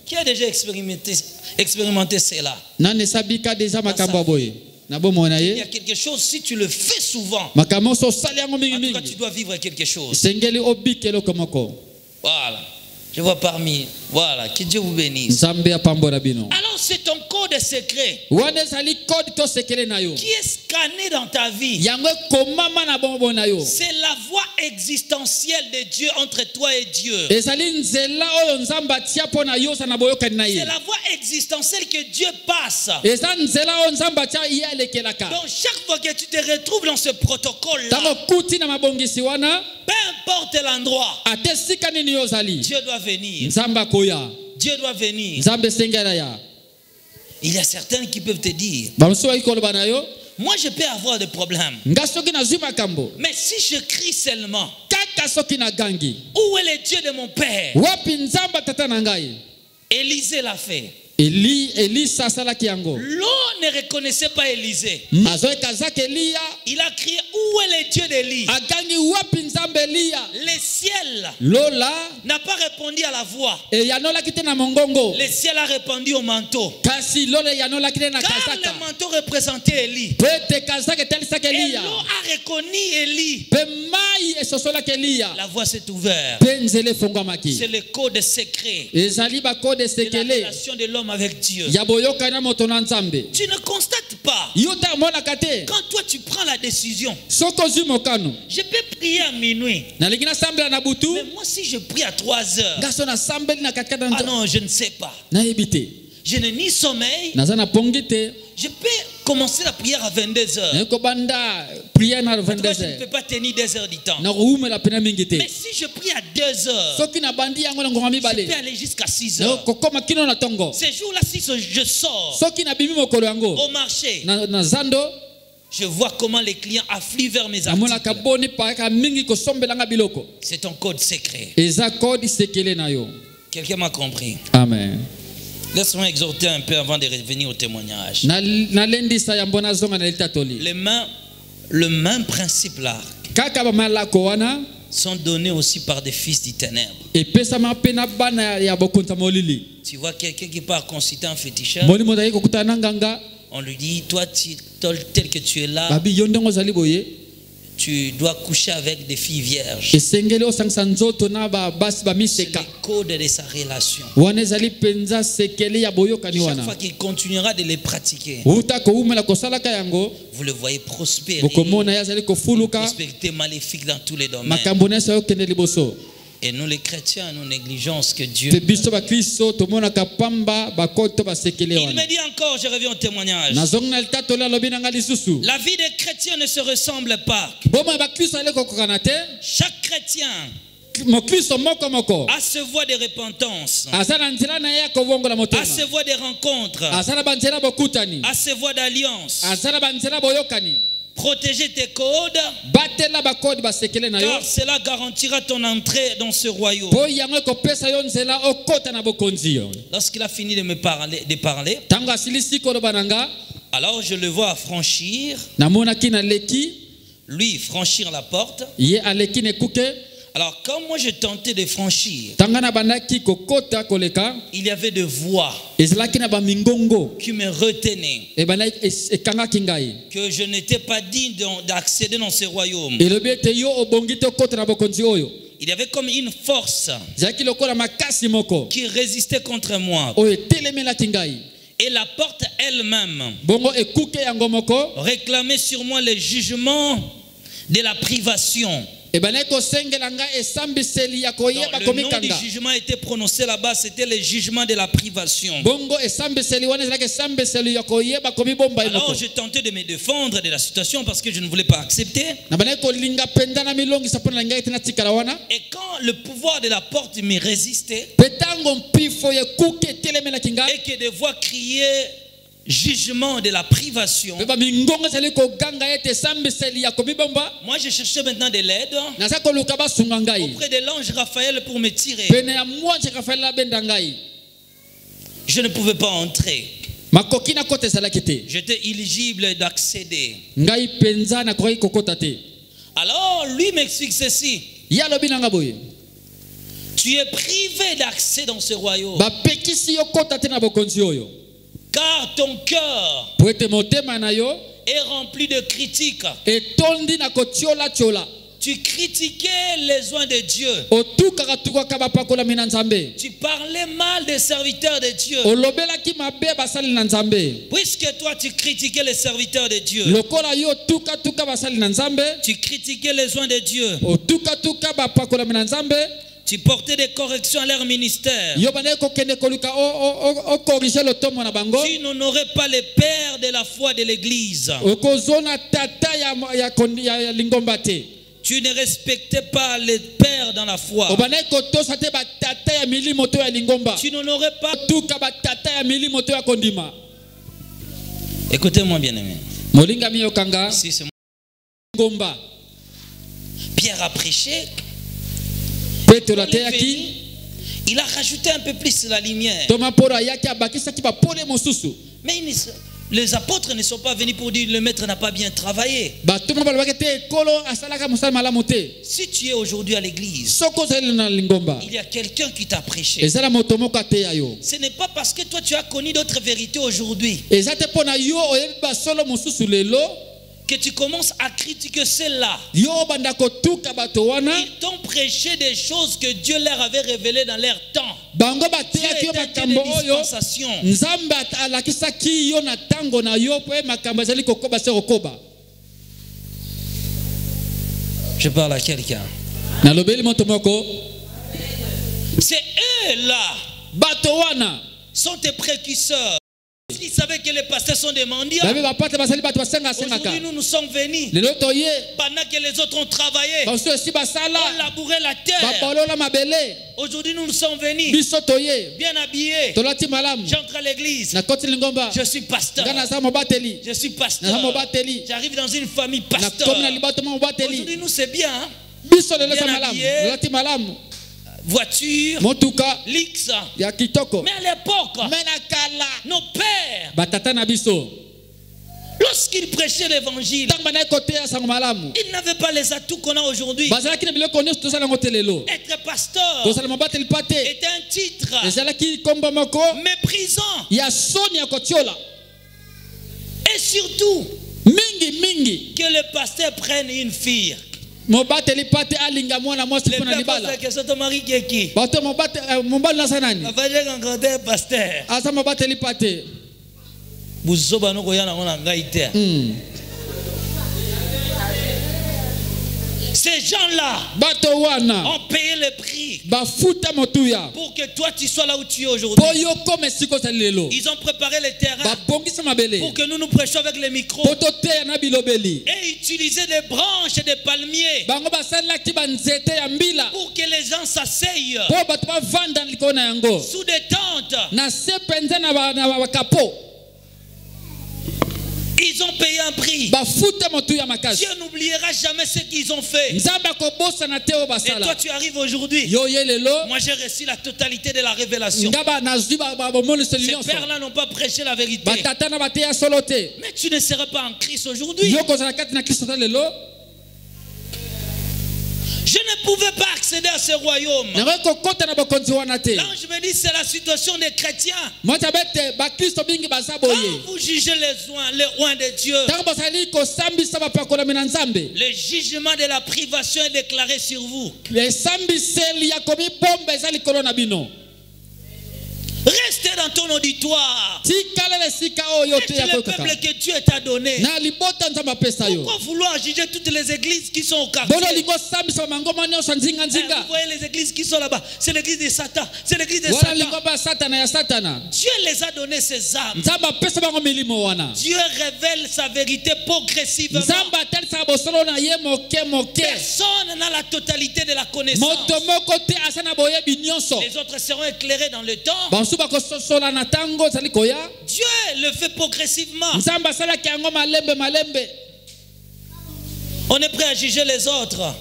Qui a déjà expérimenté cela? Il y a quelque chose, si tu le fais souvent, en tout cas, tu dois vivre quelque chose. Voilà. Je vois parmi. Voilà. Que Dieu vous bénisse. Alors, c'est ton code secret qui est scanné dans ta vie. C'est la voie existentielle de Dieu entre toi et Dieu. C'est la voie existentielle que Dieu passe. Donc, chaque fois que tu te retrouves dans ce protocole-là, peu importe l'endroit, Dieu doit venir. Dieu doit venir. Il y a certains qui peuvent te dire, moi je peux avoir des problèmes, mais si je crie seulement, où est le Dieu de mon père? Élisée l'a fait. Eli sasala kiango. L'eau ne reconnaissait pas Élisée. Il a crié, où est le Dieu d'Élie? Le ciel n'a pas répondu à la voix. Le ciel a répondu au manteau. Car le manteau représentait Élie. Et l'eau a reconnu Élie. La voix s'est ouverte. C'est le code secret de la relation de l'homme avec Dieu. Tu ne constates pas. Quand toi tu prends la décision, je peux prier à minuit. Mais moi si je prie à 3 heures, ah non, je ne sais pas. Je n'ai ni sommeil. Je peux commencer la prière à 22 heures. Je ne peux pas tenir 2 heures du temps. Mais si je prie à 2 heures, je peux aller jusqu'à 6 heures. Ces jours-là, si je sors au marché, je vois comment les clients affluent vers mes articles. C'est un code secret. Quelqu'un m'a compris? Amen. Laisse-moi exhorter un peu avant de revenir au témoignage. Le même principe là sont donnés aussi par des fils du ténèbre. Tu vois quelqu'un qui part consulter un féticheur, on lui dit, toi tel que tu es là, tu dois coucher avec des filles vierges. C'est le code de sa relation. Chaque fois qu'il continuera de les pratiquer, vous le voyez prospérer. Prospérité maléfique dans tous les domaines. Et nous les chrétiens, nous négligeons ce que Dieu. Il me dit encore, je reviens au témoignage. La vie des chrétiens ne se ressemble pas. Chaque chrétien à se voix de repentance, à se voix de rencontres, à se voix d'alliance. Protéger tes codes, car cela garantira ton entrée dans ce royaume. Lorsqu'il a fini de me parler, alors je le vois franchir, lui franchir la porte. Alors quand moi je tentais de franchir, il y avait des voix qui me retenaient, que je n'étais pas digne d'accéder dans ce royaume. Il y avait comme une force qui résistait contre moi. Et la porte elle-même réclamait sur moi le jugement de la privation. Donc, le nom du jugement a été prononcé là-bas, c'était le jugement de la privation. Alors je tentais de me défendre de la situation parce que je ne voulais pas accepter. Et quand le pouvoir de la porte me résistait, et que des voix criaient jugement de la privation, moi je cherchais maintenant de l'aide auprès de l'ange Raphaël pour me tirer. Je ne pouvais pas entrer. J'étais éligible d'accéder. Alors lui m'explique ceci: tu es privé d'accès dans ce royaume, car ton cœur est rempli de critiques. Tu critiquais les oins de Dieu. Tu parlais mal des serviteurs de Dieu. Puisque toi tu critiquais les serviteurs de Dieu, tu critiquais les oins de Dieu, tu portais des corrections à leur ministère, tu n'honorais pas les pères de la foi de l'église, tu ne respectais pas les pères dans la foi, tu n'honorais pas. Écoutez-moi bien aimé, si c'est Pierre a prêché, Il a rajouté un peu plus la lumière. Mais les apôtres ne sont pas venus pour dire le maître n'a pas bien travaillé. Si tu es aujourd'hui à l'église, il y a quelqu'un qui t'a prêché. Ce n'est pas parce que toi tu as connu d'autres vérités aujourd'hui que tu commences à critiquer celle-là. Ils t'ont prêché des choses que Dieu leur avait révélées dans leur temps. Je parle à quelqu'un. C'est eux-là sont tes précurseurs. Ils savaient que les pasteurs sont des mendiants. Aujourd'hui, nous sommes venus. Pendant que les autres ont travaillé, on labourait la terre. Aujourd'hui, nous sommes venus bien habillés. J'entre à l'église. Je suis pasteur. Je suis pasteur. J'arrive dans une famille pasteur. Aujourd'hui, nous, c'est bien. Bien habillés. Voiture, Lix. Mais à l'époque, nos pères, lorsqu'ils prêchaient l'évangile, ils n'avaient pas les atouts qu'on a aujourd'hui. Être pasteur est un titre méprisant. Et surtout, que le pasteur prenne une fille. Les pères posent la question, ton mari qui est qui? Pasteur. Ces gens-là ont payé le prix pour que toi tu sois là où tu es aujourd'hui. Ils ont préparé les terrains pour que nous nous prêchions avec les micros et utiliser des branches et des palmiers pour que les gens s'asseyent sous des tentes. Ils ont payé un prix. Dieu n'oubliera jamais ce qu'ils ont fait. Et toi tu arrives aujourd'hui. Moi j'ai reçu la totalité de la révélation. Ces pères-là n'ont pas prêché la vérité. Mais tu ne seras pas en Christ aujourd'hui. Je ne pouvais pas accéder à ce royaume. L'ange me dit c'est la situation des chrétiens. Quand vous jugez les oins de Dieu, le jugement de la privation est déclaré sur vous. Restez dans ton auditoire. Reste le peuple que Dieu t'a donné. Pourquoi vouloir juger toutes les églises qui sont au quartier? Vous voyez les églises qui sont là-bas. C'est l'église de Satan. C'est l'église de Satan. Dieu les a donné ses âmes. Dieu révèle sa vérité progressivement. Personne n'a la totalité de la connaissance. Les autres seront éclairés dans le temps. Dieu le fait progressivement. On est prêt à juger les autres.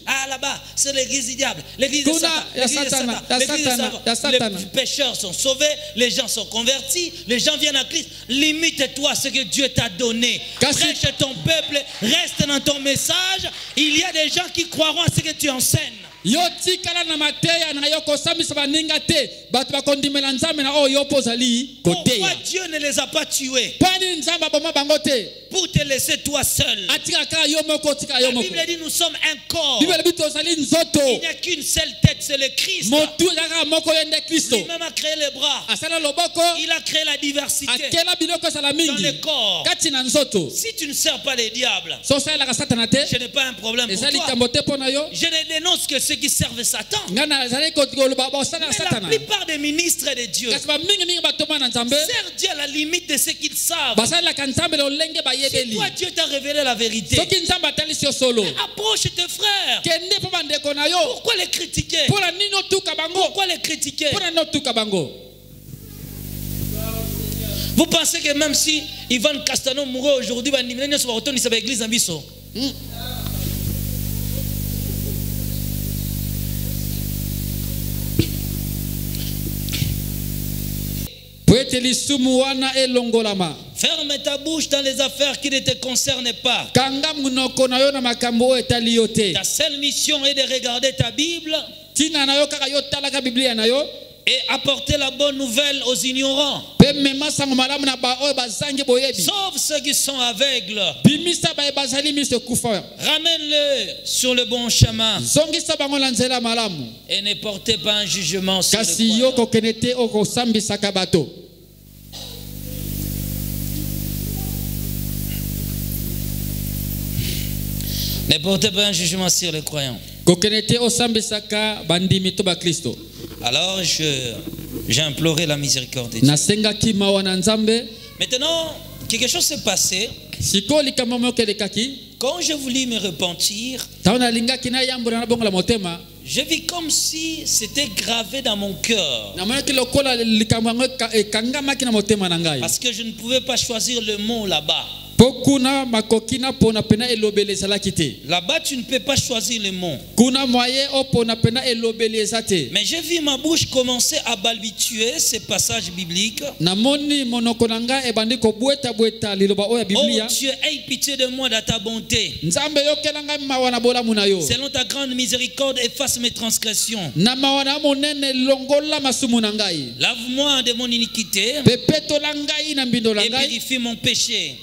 Ah là-bas, c'est l'église du diable, l'église de Satan, les pécheurs sont sauvés, les gens sont convertis, les gens viennent à Christ. Limite-toi à ce que Dieu t'a donné. Prêche ton peuple, reste dans ton message. Il y a des gens qui croiront à ce que tu enseignes. Pourquoi Dieu ne les a pas tués? Pour te laisser toi seul. La Bible dit nous sommes un corps. Il n'y a qu'une seule tête, c'est le Christ. Lui-même a créé les bras. Il a créé la diversité dans le corps. Si tu ne sers pas les diables, je n'ai pas un problème pour toi. Je ne dénonce que ceux qui servent Satan. Mais la plupart des ministres de Dieu servent Dieu à la limite de ce qu'ils savent. Si toi Dieu t'a révélé la vérité, approche tes frères. Pourquoi les critiquer? Pourquoi les critiquer? Vous pensez que même si Ivan Castano mourait aujourd'hui, il sera retourné à l'église en Bisso? Ferme ta bouche dans les affaires qui ne te concernent pas. Ta seule mission est de regarder ta Bible et apporter la bonne nouvelle aux ignorants. Sauf ceux qui sont aveugles. Ramène-les sur le bon chemin. Et ne portez pas un jugement sur le croyant. Ne portez pas un jugement sur les croyants. Alors j'ai imploré la miséricorde de Dieu. Maintenant, quelque chose s'est passé. Quand je voulais me repentir, je vis comme si c'était gravé dans mon cœur. Parce que je ne pouvais pas choisir le mot là-bas. Là-bas, tu ne peux pas choisir les mots. Mais j'ai vu ma bouche commencer à balbituer ces passages bibliques. Oh Dieu, aie pitié de moi dans ta bonté. Selon ta grande miséricorde, efface mes transgressions. Lave-moi de mon iniquité et purifie mon péché.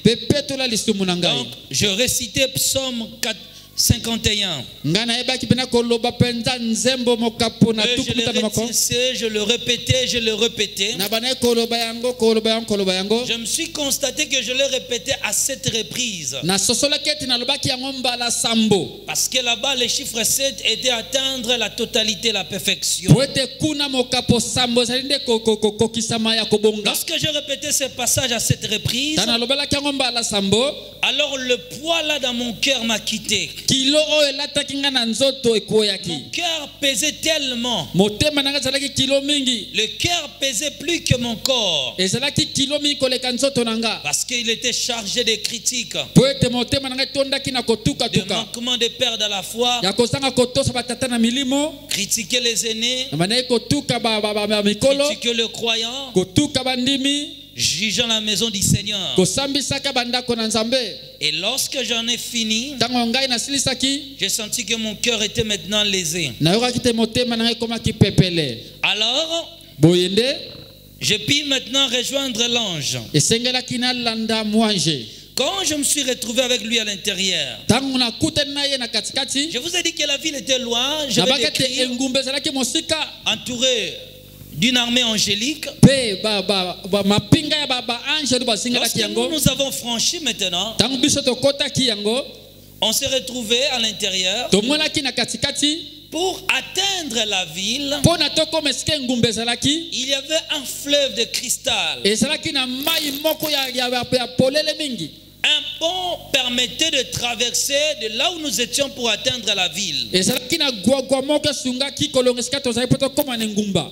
Donc, je récitais Psaume 51. Je le répétais. Je me suis constaté que je le répétais à 7 reprises. Parce que là-bas, le chiffre 7 était atteindre la totalité, la perfection. Lorsque je répétais ce passage à 7 reprises, alors le poids là dans mon cœur m'a quitté. Mon cœur pesait tellement. Le cœur pesait plus que mon corps. Parce qu'il était chargé de critiques, de manquement de père dans la foi, critiquer les aînés, critiquer le croyant, jugeant la maison du Seigneur. Et lorsque j'en ai fini, j'ai senti que mon cœur était maintenant lésé. Alors, j'ai pu maintenant rejoindre l'ange. Quand je me suis retrouvé avec lui à l'intérieur, je vous ai dit que la ville était loin. Je vais décrire, entouré d'une armée angélique. Lorsque nous avons franchi maintenant, on s'est retrouvé à l'intérieur. Pour atteindre la ville, il y avait un fleuve de cristal. Un pont permettait de traverser de là où nous étions pour atteindre la ville.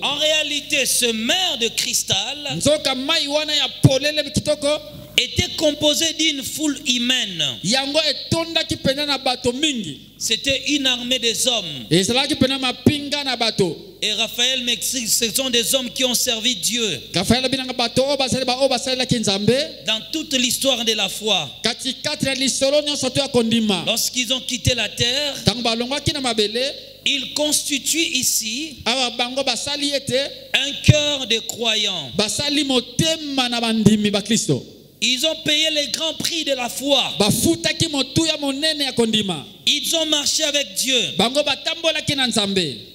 En réalité, ce mer de cristal était composé d'une foule humaine. C'était une armée des hommes. Et Raphaël m'explique, ce sont des hommes qui ont servi Dieu dans toute l'histoire de la foi. Lorsqu'ils ont quitté la terre, ils constituent ici un cœur de croyants. Ils ont payé le grand prix de la foi. Ils ont marché avec Dieu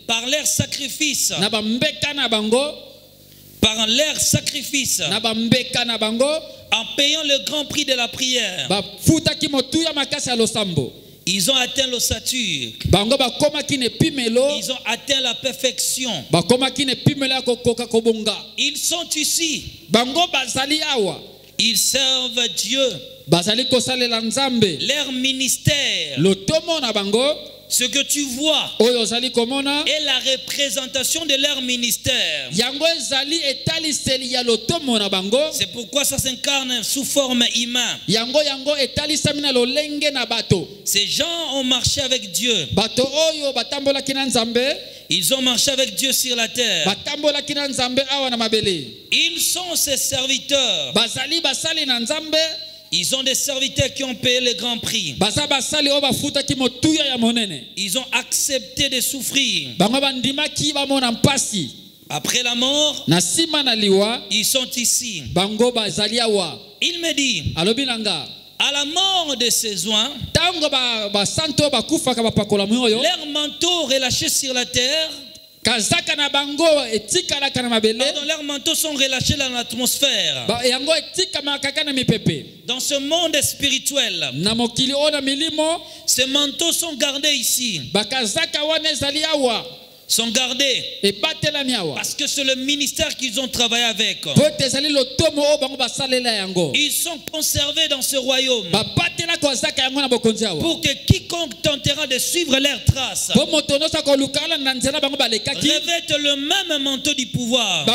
par leur sacrifice. En payant le grand prix de la prière. Ils ont atteint l'ossature. Ils ont atteint la perfection. Ils sont ici. Ils servent Dieu. Leur ministère, ce que tu vois, est la représentation de leur ministère. C'est pourquoi ça s'incarne sous forme humaine. Ces gens ont marché avec Dieu. Ils ont marché avec Dieu sur la terre. Ils sont ses serviteurs. Ils ont des serviteurs qui ont payé le grand prix. Ils ont accepté de souffrir. Après la mort, ils sont ici. Il me dit, à la mort de ces oins, leurs manteaux relâchés sur la terre, leurs manteaux sont relâchés dans l'atmosphère. Dans ce monde spirituel, ces manteaux sont gardés ici. Sont gardés parce que c'est le ministère qu'ils ont travaillé avec. Ils sont conservés dans ce royaume pour que quiconque tentera de suivre leurs traces revête le même manteau du pouvoir.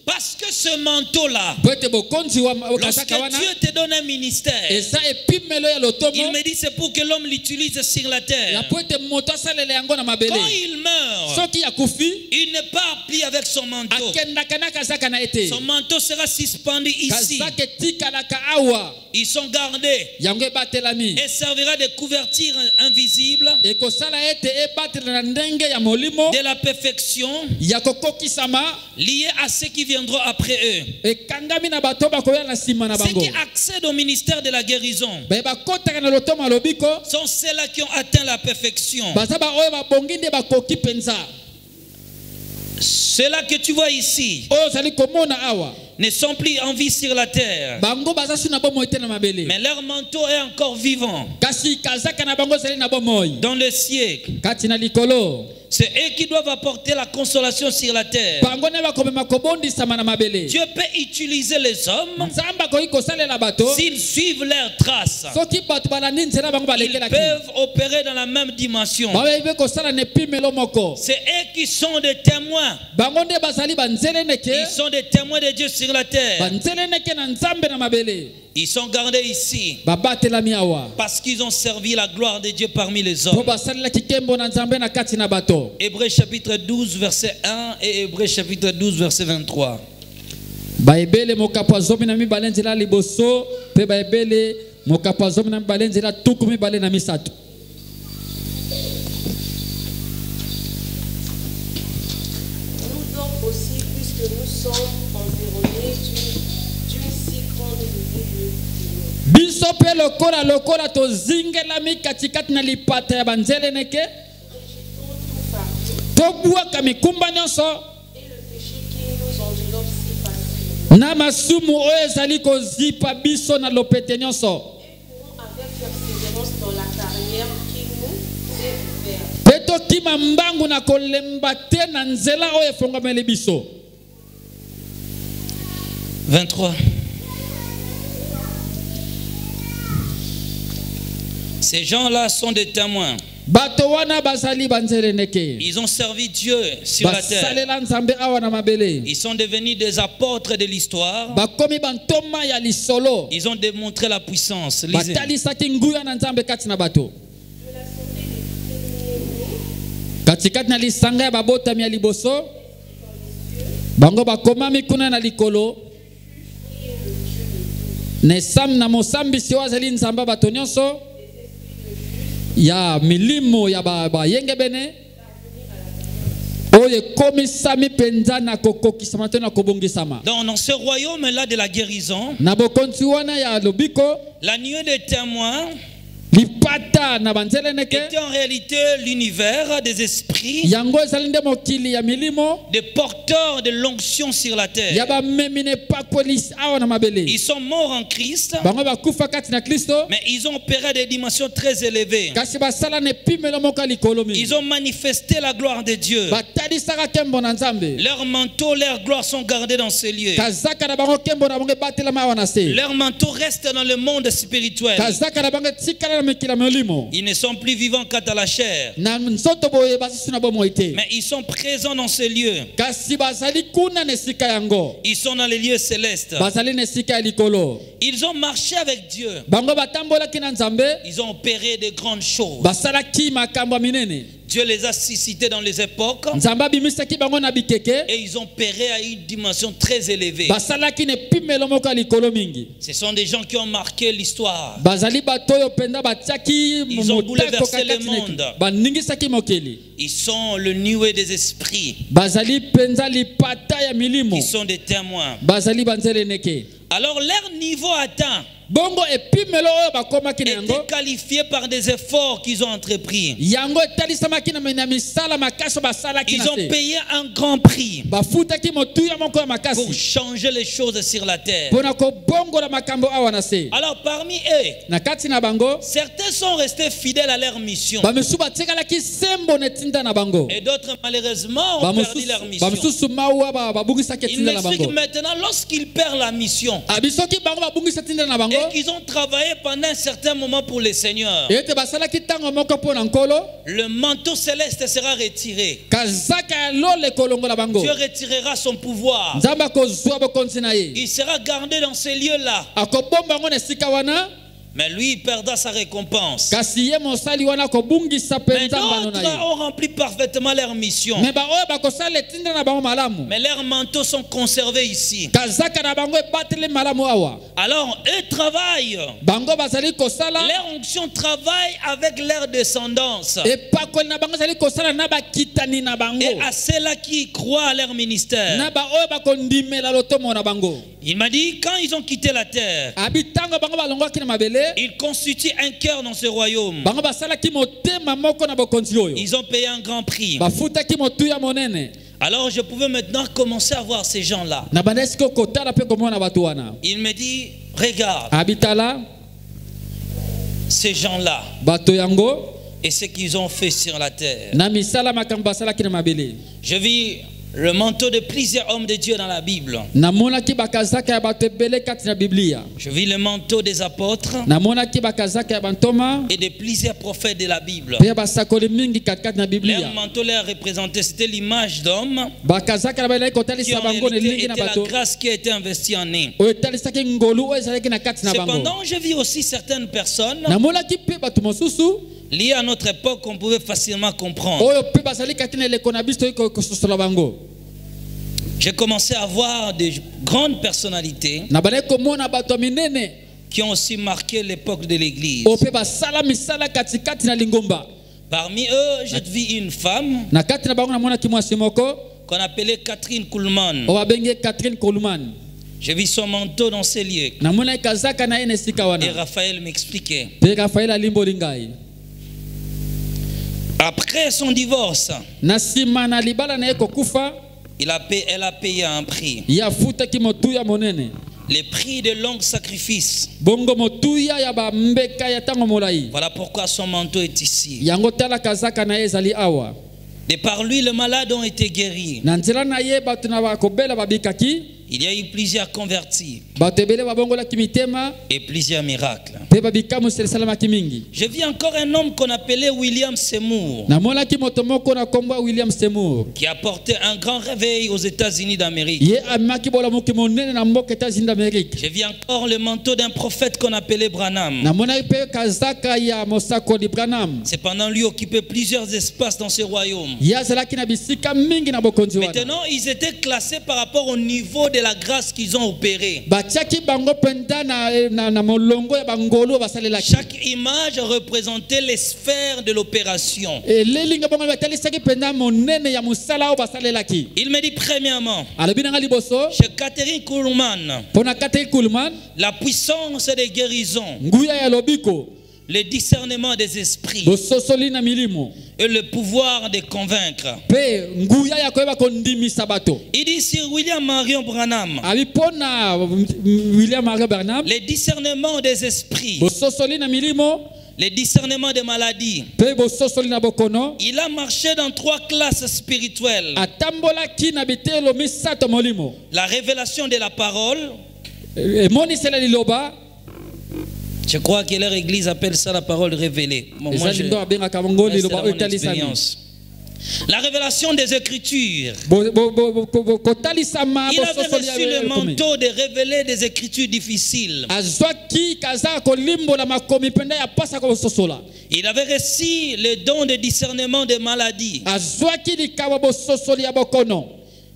Parce que ce manteau-là, lorsque Dieu te donne un ministère, il me dit c'est pour que l'homme l'utilise sur la terre. Quand il meurt, il ne part plus avec son manteau. Son manteau sera suspendu ici. Ils sont gardés et servira de couverture invisible de la perfection liée à ceux qui viendront après eux. Ceux qui accèdent au ministère de la guérison sont ceux-là qui ont atteint la perfection. Ceux-là que tu vois ici ne sont plus en vie sur la terre, mais leur manteau est encore vivant dans le siècle. C'est eux qui doivent apporter la consolation sur la terre. Dieu peut utiliser les hommes s'ils suivent leurs traces. Ils peuvent opérer dans la même dimension. C'est eux qui sont des témoins. Ils sont des témoins de Dieu sur la terre. Ils sont gardés ici parce qu'ils ont servi la gloire de Dieu parmi les hommes. Hébreux chapitre 12 verset 1 et Hébreux chapitre 12 verset 23. Nous donc aussi, puisque nous sommes environnés d'une si grande nuée de témoins, et le péché qui nous enveloppe si facilement, et pourrons avec persévérance dans la carrière qui nous est ouverte. 23. Ces gens-là sont des témoins. Ils ont servi Dieu sur la terre. Ils sont devenus des apôtres de l'histoire. Ils ont démontré la puissance. Lisez. Katikati na lisanga ya babota mi liboso bango bakomami kuna na likolo ne sam na mosambisi wazali nzamba bato nyonso ya milimo ya ba yenge bene oye komisami penza na kokokisama to na kobongisama. Dans ce royaume là de la guérison, na bokonzi wana ya lobiko la nuée des témoins était en réalité l'univers des esprits, des porteurs de l'onction sur la terre. Ils sont morts en Christ, mais ils ont opéré à des dimensions très élevées. Ils ont manifesté la gloire de Dieu. Leurs manteaux, leurs gloires sont gardés dans ces lieux. Leurs manteaux restent dans le monde spirituel. Ils ne sont plus vivants quant à la chair, mais ils sont présents dans ces lieux. Ils sont dans les lieux célestes. Ils ont marché avec Dieu. Ils ont opéré de grandes choses. Dieu les a suscités dans les époques. Et ils ont péri à une dimension très élevée. Ce sont des gens qui ont marqué l'histoire. Ils ont bouleversé le monde. Ils sont le nuée des esprits. Ils sont des témoins. Alors leur niveau atteint était qualifié par des efforts qu'ils ont entrepris. Ils ont payé un grand prix pour changer les choses sur la terre. Alors parmi eux, certains sont restés fidèles à leur mission. Et d'autres malheureusement ont perdu leur mission. Il m'explique que maintenant lorsqu'ils perdent la mission et qu'ils ont travaillé pendant un certain moment pour le Seigneur, le manteau céleste sera retiré. Dieu retirera son pouvoir. Il sera gardé dans ces lieux-là. Mais lui, il perdra sa récompense. Mais d'autres ont rempli parfaitement leur mission. Mais leurs manteaux sont conservés ici. Alors, eux travaillent. Leur onction travaille avec leur descendance. Et à ceux-là qui croient à leur ministère. Il m'a dit, quand ils ont quitté la terre, ils constituent un cœur dans ce royaume. Ils ont payé un grand prix. Alors je pouvais maintenant commencer à voir ces gens-là. Il me dit, regarde ces gens-là et ce qu'ils ont fait sur la terre. Je vis le manteau de plusieurs hommes de Dieu dans la Bible. Je vis le manteau des apôtres et de plusieurs prophètes de la Bible. Leur manteau leur représentait, c'était l'image d'hommes qui en réalité était la grâce qui a été investie en eux. Cependant, je vis aussi certaines personnes liées à notre époque qu'on pouvait facilement comprendre. J'ai commencé à voir des grandes personnalités qui ont aussi marqué l'époque de l'Église. Parmi eux, j'ai vu une femme qu'on appelait Catherine Kuhlman. J'ai vu son manteau dans ces lieux. Et Raphaël m'expliquait. Après son divorce, elle a payé un prix. Les prix de longs sacrifices. Voilà pourquoi son manteau est ici. De par lui, les malades ont été guéris. Il y a eu plusieurs convertis et plusieurs miracles. Je vis encore un homme qu'on appelait William Seymour, qui a porté un grand réveil aux États-Unis d'Amérique. Je vis encore le manteau d'un prophète qu'on appelait Branham. Cependant, lui occupait plusieurs espaces dans ce royaume. Maintenant, ils étaient classés par rapport au niveau de la grâce qu'ils ont opérée. Chaque image représentait les sphères de l'opération. Il me dit premièrement, chez Catherine Kuhlman, la puissance des guérisons, le discernement des esprits et le pouvoir de convaincre. Il dit sur William Marion Branham, le discernement des esprits, le discernement des maladies. Il a marché dans 3 classes spirituelles. La révélation de la parole. Je crois que leur église appelle ça la parole révélée. Bon, moi, c'est mon expérience. La révélation des Écritures. Il avait reçu le manteau de révéler des Écritures difficiles. Il avait reçu le don de discernement des maladies.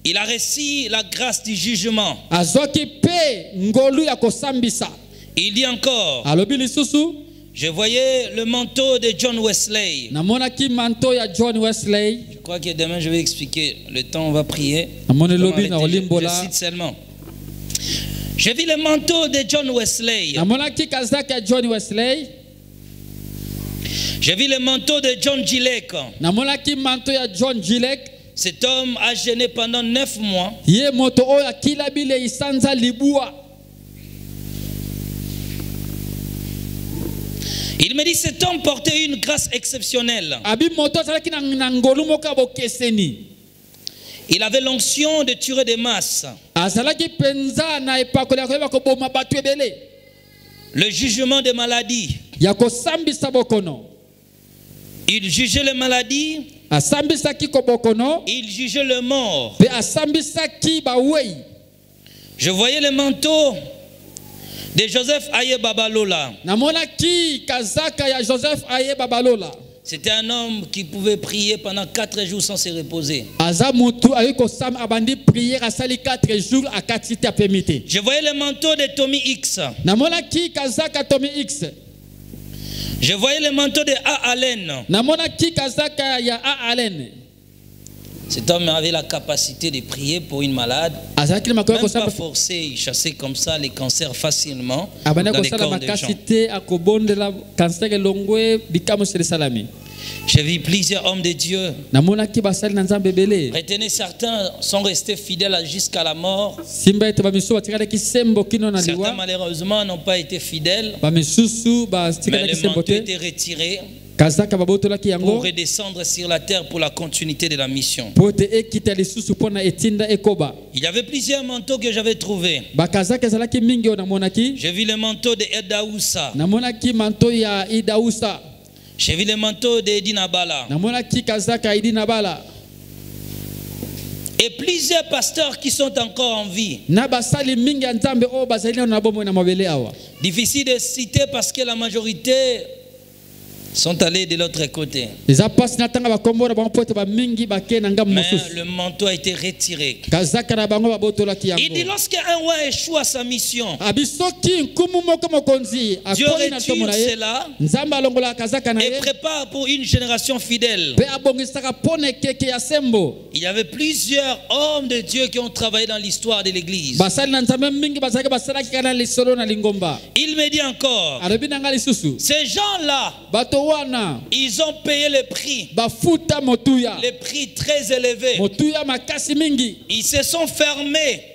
Il a reçu la grâce du jugement. Il dit encore, je voyais le manteau de John Wesley. Je crois que demain je vais expliquer. Le temps on va prier. Je cite seulement. J'ai vu le manteau de John Wesley. J'ai vu le manteau de John Gillek. Cet homme a gêné pendant 9 mois. Il me dit cet homme portait une grâce exceptionnelle. Il avait l'onction de tuer des masses. Le jugement des maladies. Il jugeait les maladies. Il jugeait le mort. Je voyais le manteau de Joseph Aye Babalola. C'était un homme qui pouvait prier pendant 4 jours sans se reposer. Je voyais le manteau de Tommy X. Je voyais le manteau de A. Allen. Cet homme avait la capacité de prier pour une malade. Même pas forcé, il chassait comme ça les cancers facilement dans les corps des gens. J'ai vu plusieurs hommes de Dieu. Retenez, certains sont restés fidèles jusqu'à la mort. Certains malheureusement n'ont pas été fidèles. Mais le manteau était retiré pour redescendre sur la terre pour la continuité de la mission. Il y avait plusieurs manteaux que j'avais trouvés. J'ai vu le manteau de Edaoussa. J'ai vu le manteau de Edinabala. Et plusieurs pasteurs qui sont encore en vie. Difficile de citer parce que la majorité sont allés de l'autre côté. Mais le manteau a été retiré. Il dit lorsqu'un roi échoue à sa mission, Dieu retire cela et prépare pour une génération fidèle. Il y avait plusieurs hommes de Dieu qui ont travaillé dans l'histoire de l'église. Il me dit encore, ces gens-là, ils ont payé le prix. Le prix très élevé. Ils se sont fermés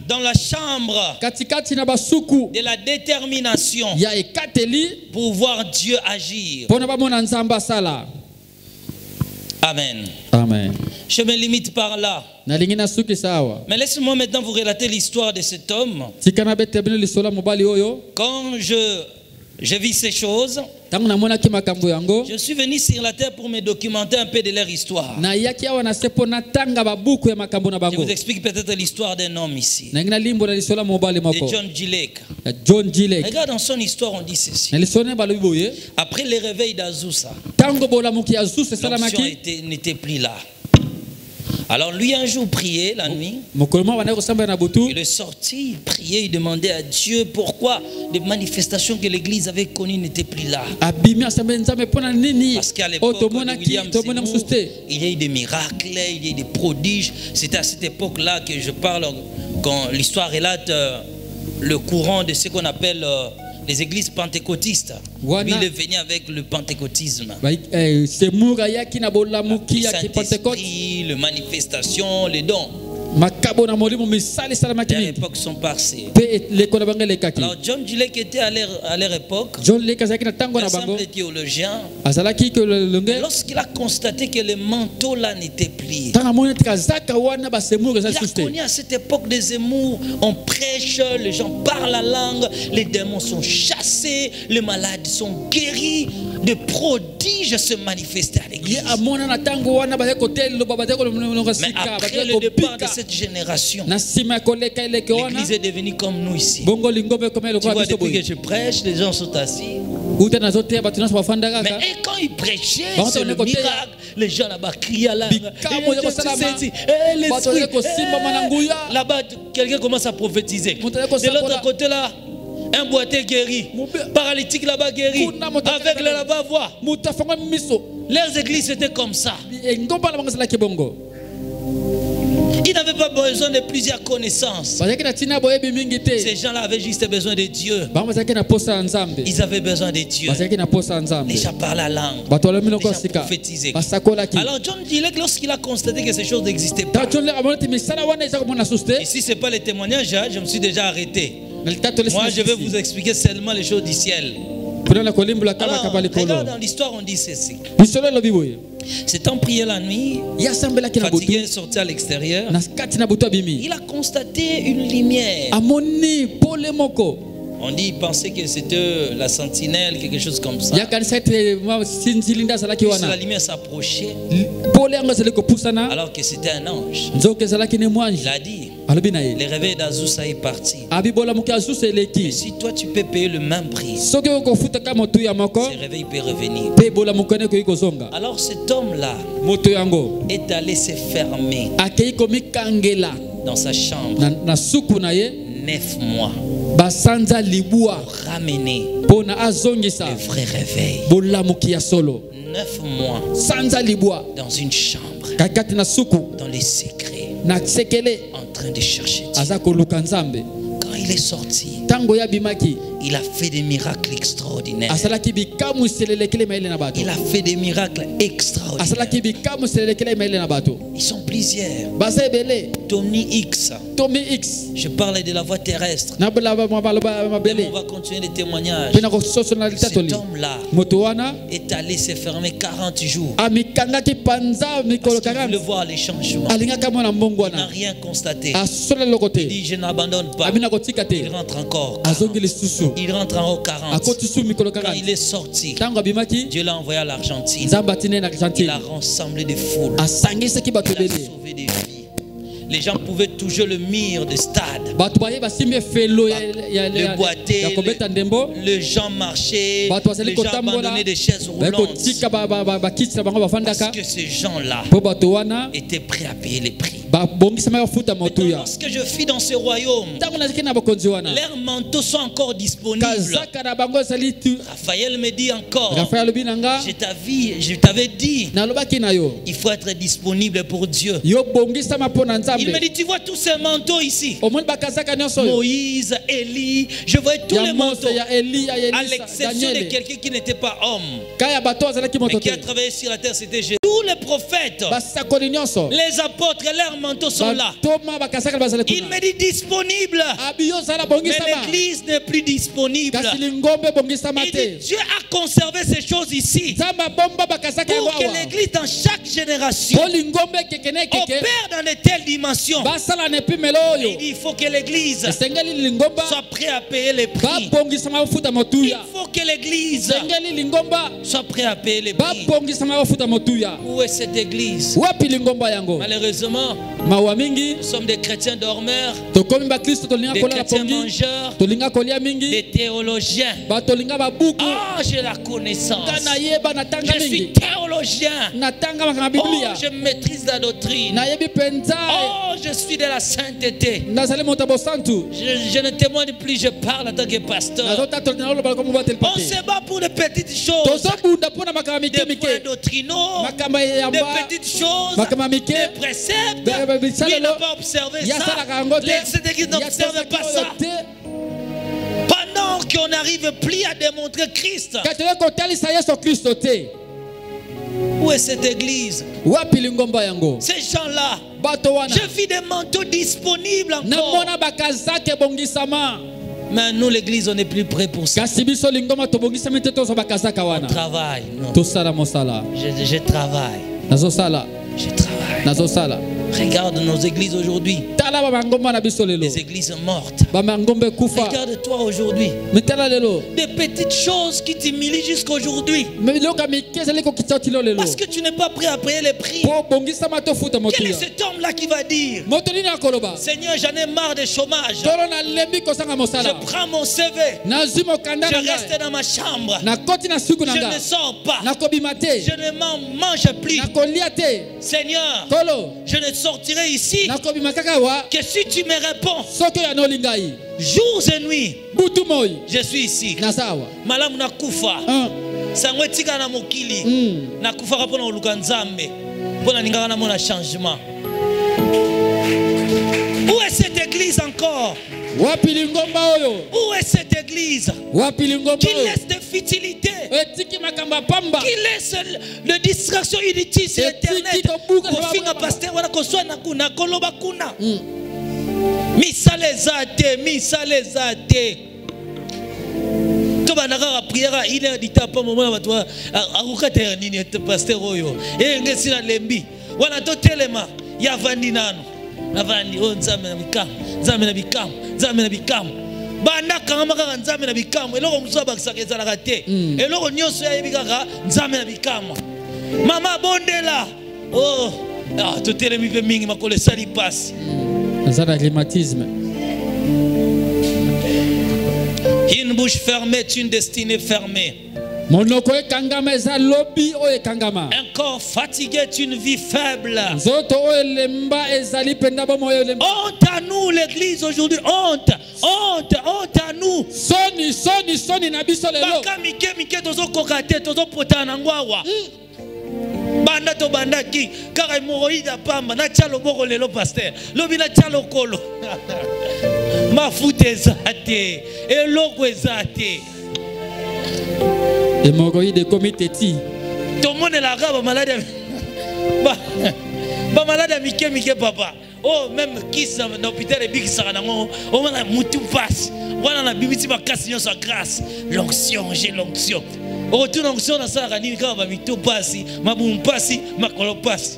dans la chambre de la détermination pour voir Dieu agir. Amen. Amen. Je me limite par là. Mais laissez-moi maintenant vous relater l'histoire de cet homme. Quand je vis ces choses, je suis venu sur la terre pour me documenter un peu de leur histoire. Je vous explique peut-être l'histoire d'un homme ici, de John Gillek. Regarde dans son histoire, on dit ceci. Après le réveil d'Azusa, l'onction n'était plus là. Alors lui un jour priait la nuit. Il est sorti, il priait, il demandait à Dieu pourquoi les manifestations que l'église avait connues n'étaient plus là. Parce qu'à l'époque de William Seymour, il y a eu des miracles, il y a eu des prodiges. C'était à cette époque-là que je parle quand l'histoire relate le courant de ce qu'on appelle les églises pentecôtistes. Lui, il est venu avec le pentecôtisme. Le Saint-Esprit, les manifestations, les dons. Leur époque sont passées. Alors John Dulek était à leur époque, un simple théologien. Lorsqu'il a constaté que les manteaux là n'étaient plus, il a connu à cette époque des émours, on prêche, les gens parlent la langue, les démons sont chassés, les malades sont guéris, des prodiges se manifestaient à l'église. Mais après le départ de cette génération, l'église est devenue comme nous ici. Tu vois, depuis que je prêche, les gens sont assis. Mais quand il prêchait, c'est le miracle. Les gens là-bas criaient à la langue. Là-bas, quelqu'un commence à prophétiser. De l'autre côté là, un boiteux guéri, paralytique là-bas guéri, avec là-bas voix. Leurs églises étaient comme ça. Ils n'avaient pas besoin de plusieurs connaissances. Ces gens-là avaient juste besoin de Dieu. Ils avaient besoin de Dieu. Les gens parlaient la langue. Les gens prophétisaient. Alors John Dulek, lorsqu'il a constaté que ces choses n'existaient pas, ici ce n'est pas les témoignages, je me suis déjà arrêté. Moi je vais vous expliquer seulement les choses du ciel. Alors, regarde, dans l'histoire on dit ceci. C'est en priant la nuit, fatigué, sorti à l'extérieur, il a constaté une lumière. On dit, il pensait que c'était la sentinelle, quelque chose comme ça. La lumière s'approchait, alors que c'était un ange. Il a dit, le réveil d'Azusa est parti. Mais si toi tu peux payer le même prix, ce réveil peut revenir. Alors cet homme-là est allé se fermer dans sa chambre 9 mois pour ramener le vrai réveil. 9 mois dans une chambre, dans les secrets, en train de chercher Dieu. Quand il est sorti, il a fait des miracles extraordinaires. Il a fait des miracles extraordinaires. Ils sont plusieurs. Tommy X. Je parlais de la voie terrestre. On va continuer les témoignages. Cet homme-là est allé se fermer 40 jours. Parce qu'il voulait voir les changements. Il n'a rien constaté. Il dit, je n'abandonne pas. Il rentre encore 40. Il rentre en haut 40. Quand il est sorti, Dieu l'a envoyé à l'Argentine. Il a rassemblé des foules. Il a sauvé des vies. Les gens pouvaient toucher le mur du stade. Le boiter, les gens marchaient, les gens abandonnaient des chaises roulantes. Parce que ces gens-là étaient prêts à payer les prix. Lorsque je suis dans ce royaume, leurs manteaux sont encore disponibles. Raphaël me dit encore, je t'avais dit, il faut être disponible pour Dieu. Il me dit, tu vois tous ces manteaux ici, Moïse, Élie, je vois tous les manteaux, à l'exception de quelqu'un qui n'était pas homme, mais qui a travaillé sur la terre, c'était Jésus. Tous les prophètes, les apôtres, leurs manteaux sont là. Il me dit disponible, mais l'église n'est plus disponible. Il dit, Dieu a conservé ces choses ici pour que l'église dans chaque génération opère dans de telles dimensions. Il dit, il faut que l'église soit prête à payer les prix. Il faut que l'église soit prête à payer les prix. Où est cette église? Malheureusement, nous sommes des chrétiens dormeurs, des chrétiens mangeurs, des théologiens. Ah, j'ai la connaissance. Je suis théologien. Oh, je maîtrise la doctrine. Oh, je suis de la sainteté. Je ne témoigne plus, je parle en tant que pasteur. On se bat pour de petites choses, des points doctrinaux, des petites choses, des préceptes. Lui n'a pas observé ça. Cette église n'observe pas ça. Pendant qu'on n'arrive plus à démontrer Christ, Où est cette église? Ces gens-là, je vis des manteaux disponibles encore. Mais nous, l'église, on n'est plus prêt pour ça. On travaille. Je travaille. Je travaille. Regarde nos églises aujourd'hui. Les églises mortes. Regarde-toi aujourd'hui. Des petites choses qui t'humilient jusqu'à aujourd'hui. Parce que tu n'es pas prêt à payer les prix. Quel est cet homme-là qui va dire: Seigneur, j'en ai marre de chômage. Je prends mon CV. Je reste dans ma chambre. Je ne sors pas. Je ne mange plus. Seigneur, je ne sortirai ici que si tu me réponds. Jours et nuits, je suis ici. Malam na kufa. Sangwe tika na mokili. Na kufa kapona oluka nzambe. Pona ningaka na mona changement. Où est cette église encore? Où est cette église qui laisse des futilités, qui laisse les distractions inutiles sur Internet? Misa les ate. Tobanaka prière il est dit pas moment ba toi akukata nini pasteur oyo. Ngesi na lembi. Wana to telema ya vandi nano. Navandi nzambe na bikamu. Nzambe na bikamu. Nzambe na bikamu. Banda kanga kaka nzambe na bikamu. Eloko muso bakisaka ezalaka te. Eloko nyonso ya yebikaka nzambe na bikamu. Mama bondela. Oh, to telemi pe mingi makole sali pasi. Ça rhumatisme. Une bouche fermée est une destinée fermée. Un corps fatigué est une vie faible. Honte à nous l'église aujourd'hui. Honte. Honte à nous. Banda to banda ki kaka hemorroïde pamba na chalo boko lelo pasteur lobi na chalo kolo mafuta ezate eloko ezate hémorroïde comme teti to mone la gaba malade ba malade mike papa. Oh, même qui ça dans l'hôpital et big ça nango on a mutu passe voilà na bibiti ba kasi nyoso grâce l'onction j'ai l'onction retour l'onction na ça rani ka ba mitu pasi mabum pasi makolo pasi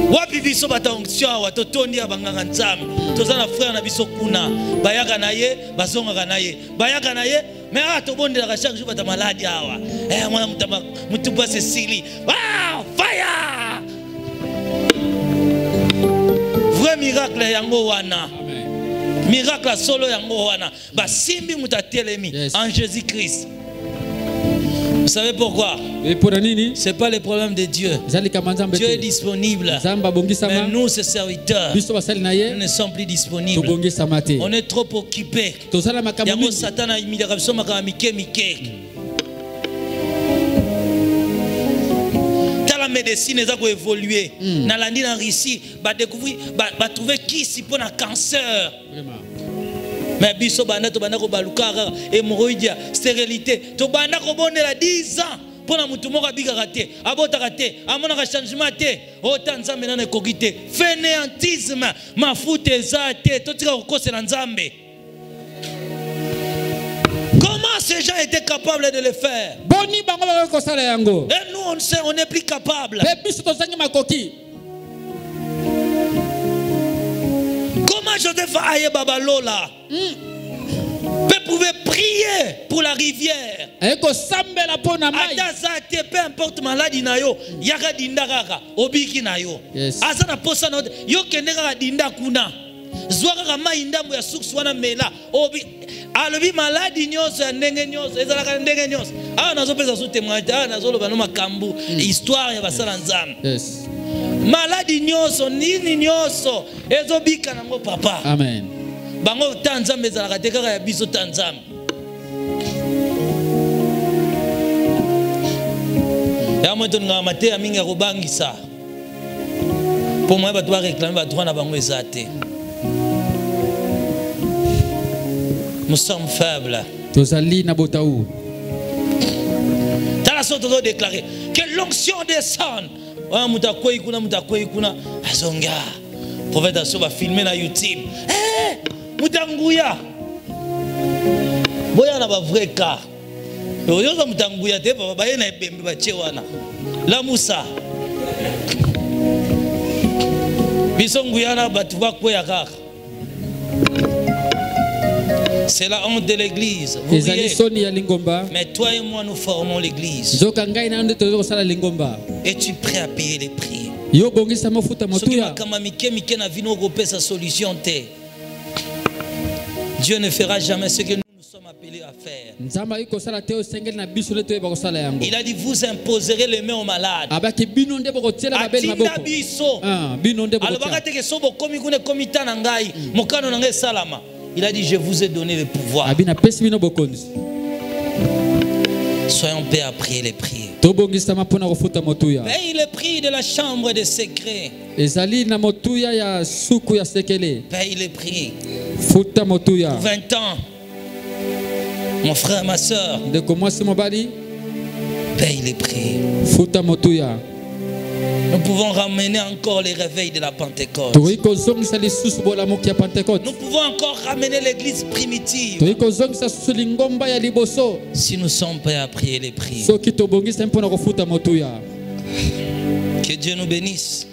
wapi biso bata onction wa totondi abanganga nzambe tozana frère na biso kuna bayaka na ye bazonga na ye bayaka na ye. Mais to bonde la chaque jour bata malade awa mwana mutu pasi sili wow fire vrai miracle yango wana. Miracle solo yango wana ba simbi mutatelemi en Jésus-Christ. Vous savez pourquoi? C'est pas le problème de Dieu. Dieu est disponible. Mais nous, ses serviteurs, nous ne sommes plus disponibles. On est trop occupés. Yango Satan a imité comme ça mike. La médecine a évolué. Dans la en Russie, ba découvrir, ba trouver qui si pour un cancer. Mais biso banda to banda ko baluka hémorroïde stérilité to banda ko bonela 10 ans pour na mutu moko bigaka te abotaka te amona ka changement te autant nzambe na ekokite fainéantisme mafuta ezate to tika ko kosela nzambe. Comment ces gens étaient capables de le faire? Et nous on sait on n'est plus capable. Comment Joseph aye babalola? Peut pouvait prier pour la rivière. Peu importe maladie na yo, yaka dinda kaka, obiki na yo. Azana posa na yo kende kaka dinda kuna. Zwaka kama indambo ya suku wana mela. Obi alobi maladie nyonso ya ndenge nyonso, ezalaka ndenge nyonso. Ah nazo pesa so témoignage, ah nazo loba no makambu, histoire ya basala nzambe. Yes. Maladie nyonso nini nyonso ezobika nango papa. Amen. Bango tanzambe ezalaka te kaka ya biso tanzambe. Ya moto nga mate amingi ya kobangisa. Pour moi ba doit réclamer ba droit na bango ezate. Nous sommes faibles. Tozali na botaou. Dans la sorte de déclarer que l'onction descende. Ah, mutakwei kuna azonga. Prophète Asso va filmer na YouTube. Mutanguya. Boya na ba vrai cas. Oyoza mutanguya te baba baye na ebembe ba chewana. La Moussa. Bisonguya na batu ba kweya kaka. C'est la honte de l'église. Mais toi et moi nous formons l'église. Es-tu prêt à payer les prix? Dieu ne fera jamais ce que nous sommes appelés à faire. Il a dit vous imposerez les mains aux malades. Il a dit je vous ai donné le pouvoir. Soyons prêts à prier les prières. Paye le prix de la chambre des secrets. Paye le prix. 20 ans. Mon frère, ma soeur. Paye les prix. Nous pouvons ramener encore les réveils de la Pentecôte. Nous pouvons encore ramener l'église primitive. Si nous sommes prêts à prier les prières. Que Dieu nous bénisse.